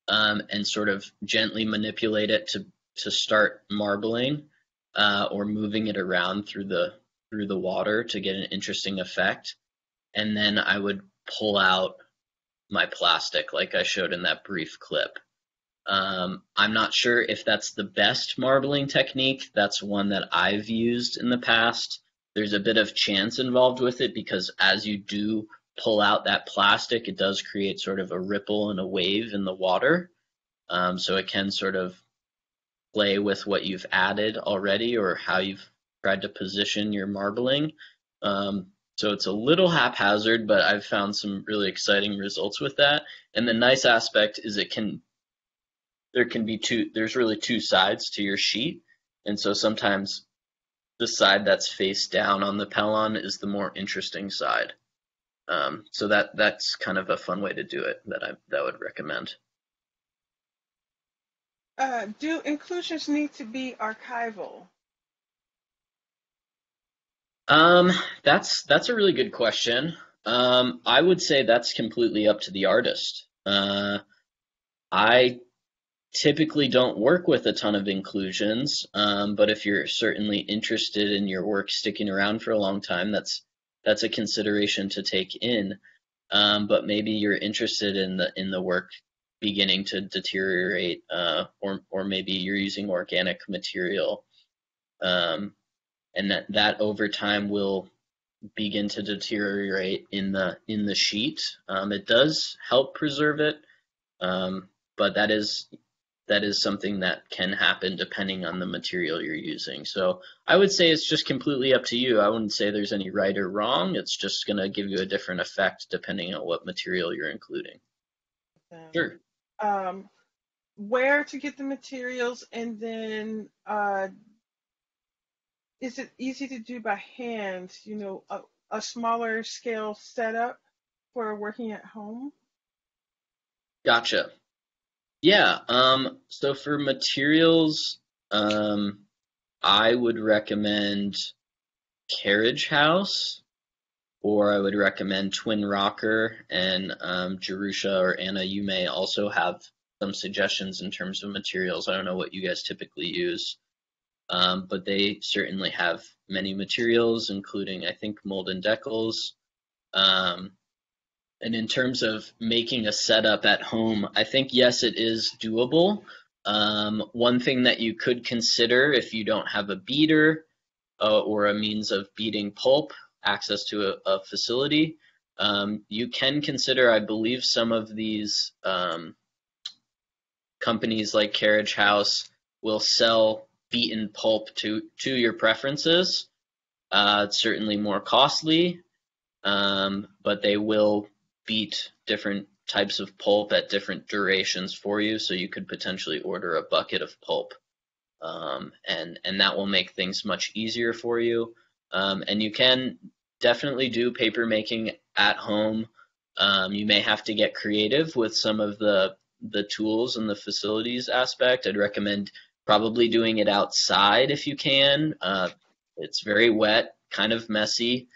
and sort of gently manipulate it to start marbling or moving it around through the water to get an interesting effect. And then I would pull out my plastic like I showed in that brief clip. I'm not sure if that's the best marbling technique. That's one that I've used in the past. There's a bit of chance involved with it because as you do pull out that plastic, it does create sort of a ripple and a wave in the water. So it can sort of play with what you've added already or how you've tried to position your marbling. So it's a little haphazard, but I've found some really exciting results with that. And the nice aspect is there's really two sides to your sheet, and so sometimes the side that's face down on the Pellon is the more interesting side. So that's kind of a fun way to do it that I would recommend. Do inclusions need to be archival? That's a really good question. I would say that's completely up to the artist. I typically don't work with a ton of inclusions, but if you're certainly interested in your work sticking around for a long time, that's a consideration to take in. But maybe you're interested in the work beginning to deteriorate, or maybe you're using organic material, and that over time will begin to deteriorate in the sheet. It does help preserve it, but that is something that can happen depending on the material you're using. So I would say it's just completely up to you. I wouldn't say there's any right or wrong. It's just going to give you a different effect depending on what material you're including. Sure. Where to get the materials, and then is it easy to do by hand, a smaller scale setup for working at home? Gotcha. Yeah, so for materials, I would recommend Carriage House, or I would recommend Twin Rocker, and Jerusha or Anna, you may also have some suggestions in terms of materials. I don't know what you guys typically use, but they certainly have many materials, including, I think, mold and decals. And in terms of making a setup at home, I think, yes, it is doable. One thing that you could consider if you don't have a beater or a means of beating pulp, access to a facility, you can consider, I believe, some of these companies like Carriage House will sell beaten pulp to your preferences. It's certainly more costly, but they will beat different types of pulp at different durations for you, so you could potentially order a bucket of pulp, and that will make things much easier for you. And you can definitely do paper making at home. You may have to get creative with some of the tools and the facilities aspect. I'd recommend probably doing it outside if you can. It's very wet, kind of messy.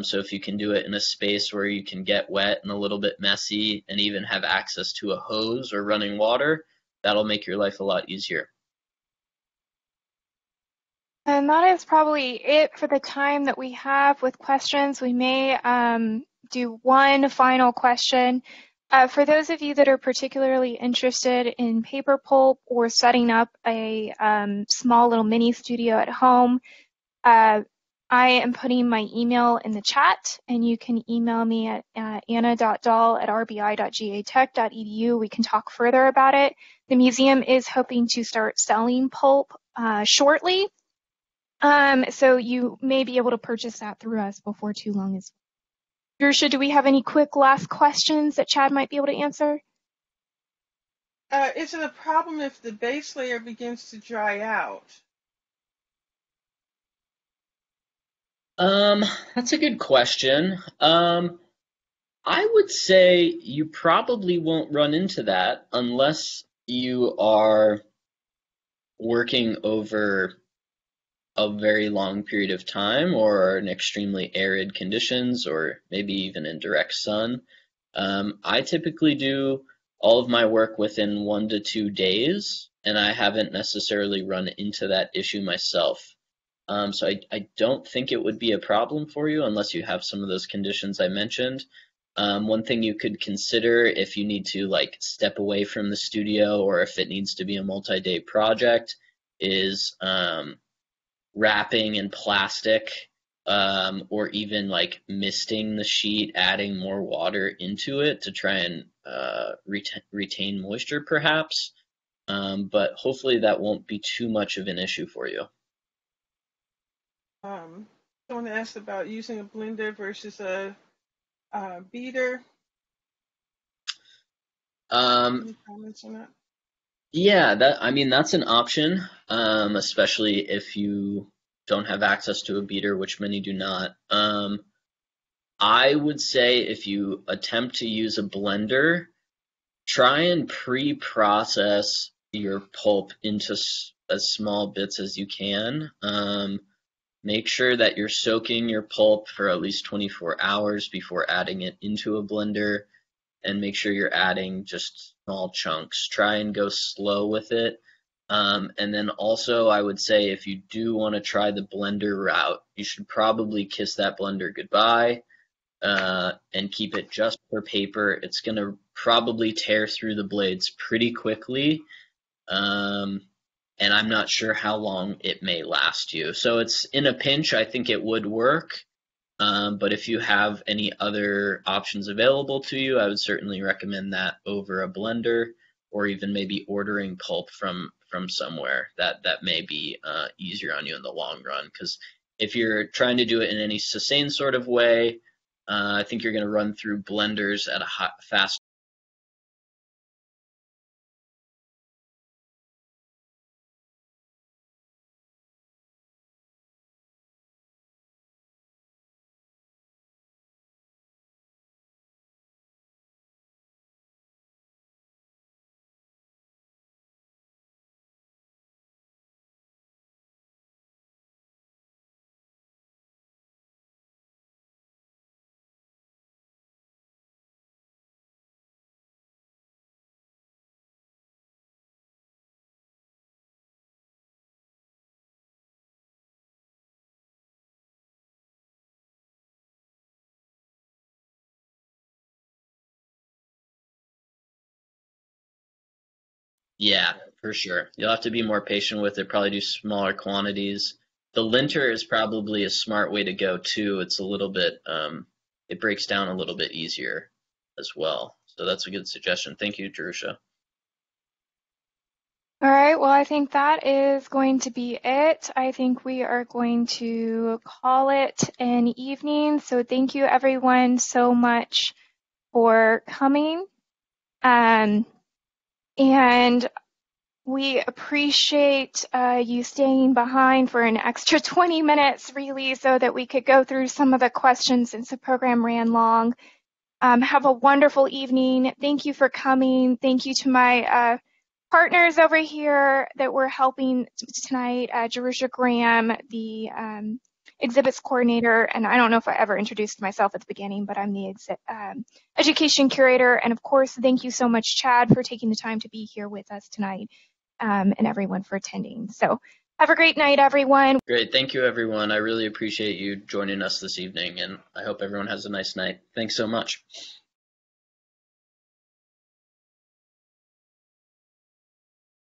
So if you can do it in a space where you can get wet and a little bit messy and even have access to a hose or running water, that'll make your life a lot easier. And that is probably it for the time that we have with questions. We may do one final question. For those of you that are particularly interested in paper pulp or setting up a small little mini studio at home, I am putting my email in the chat, and you can email me at anna.dahl@rbi.gatech.edu. We can talk further about it. The museum is hoping to start selling pulp shortly, so you may be able to purchase that through us before too long. Gersha, do we have any quick last questions that Chad might be able to answer? Is it a problem if the base layer begins to dry out? That's a good question. I would say you probably won't run into that unless you are working over a very long period of time or in extremely arid conditions, or maybe even in direct sun. I typically do all of my work within 1 to 2 days, and I haven't necessarily run into that issue myself. So I don't think it would be a problem for you unless you have some of those conditions I mentioned. One thing you could consider if you need to step away from the studio, or if it needs to be a multi-day project, is wrapping in plastic, or even misting the sheet, adding more water into it to try and retain moisture perhaps. But hopefully that won't be too much of an issue for you. Someone asked about using a blender versus a beater. Any comments on that? Yeah, that's an option, especially if you don't have access to a beater, which many do not. I would say if you attempt to use a blender, try and pre-process your pulp into as small bits as you can. Make sure that you're soaking your pulp for at least 24 hours before adding it into a blender, and make sure you're adding just small chunks. Try and go slow with it. And then also, I would say if you do want to try the blender route, you should probably kiss that blender goodbye and keep it just for paper. It's going to probably tear through the blades pretty quickly. Um, and I'm not sure how long it may last you. So it's in a pinch, I think it would work. But if you have any other options available to you, I would certainly recommend that over a blender, or even maybe ordering pulp from somewhere that may be easier on you in the long run. Because if you're trying to do it in any sustained sort of way, I think you're going to run through blenders at a fast. Yeah, for sure. You'll have to be more patient with it, probably do smaller quantities. The linter is probably a smart way to go too. It's a little bit, it breaks down a little bit easier as well. So that's a good suggestion. Thank you, Jerusha. All right, well, I think that is going to be it. I think we are going to call it an evening. So thank you everyone so much for coming. And we appreciate you staying behind for an extra 20 minutes, really, so that we could go through some of the questions since the program ran long. Have a wonderful evening. Thank you for coming. Thank you to my partners over here that were helping tonight, Jerusha Graham, the exhibits coordinator, and I don't know if I ever introduced myself at the beginning, but I'm the education curator. And of course, thank you so much, Chad, for taking the time to be here with us tonight, and everyone for attending. So have a great night, everyone. Great. Thank you, everyone. I really appreciate you joining us this evening, and I hope everyone has a nice night. Thanks so much.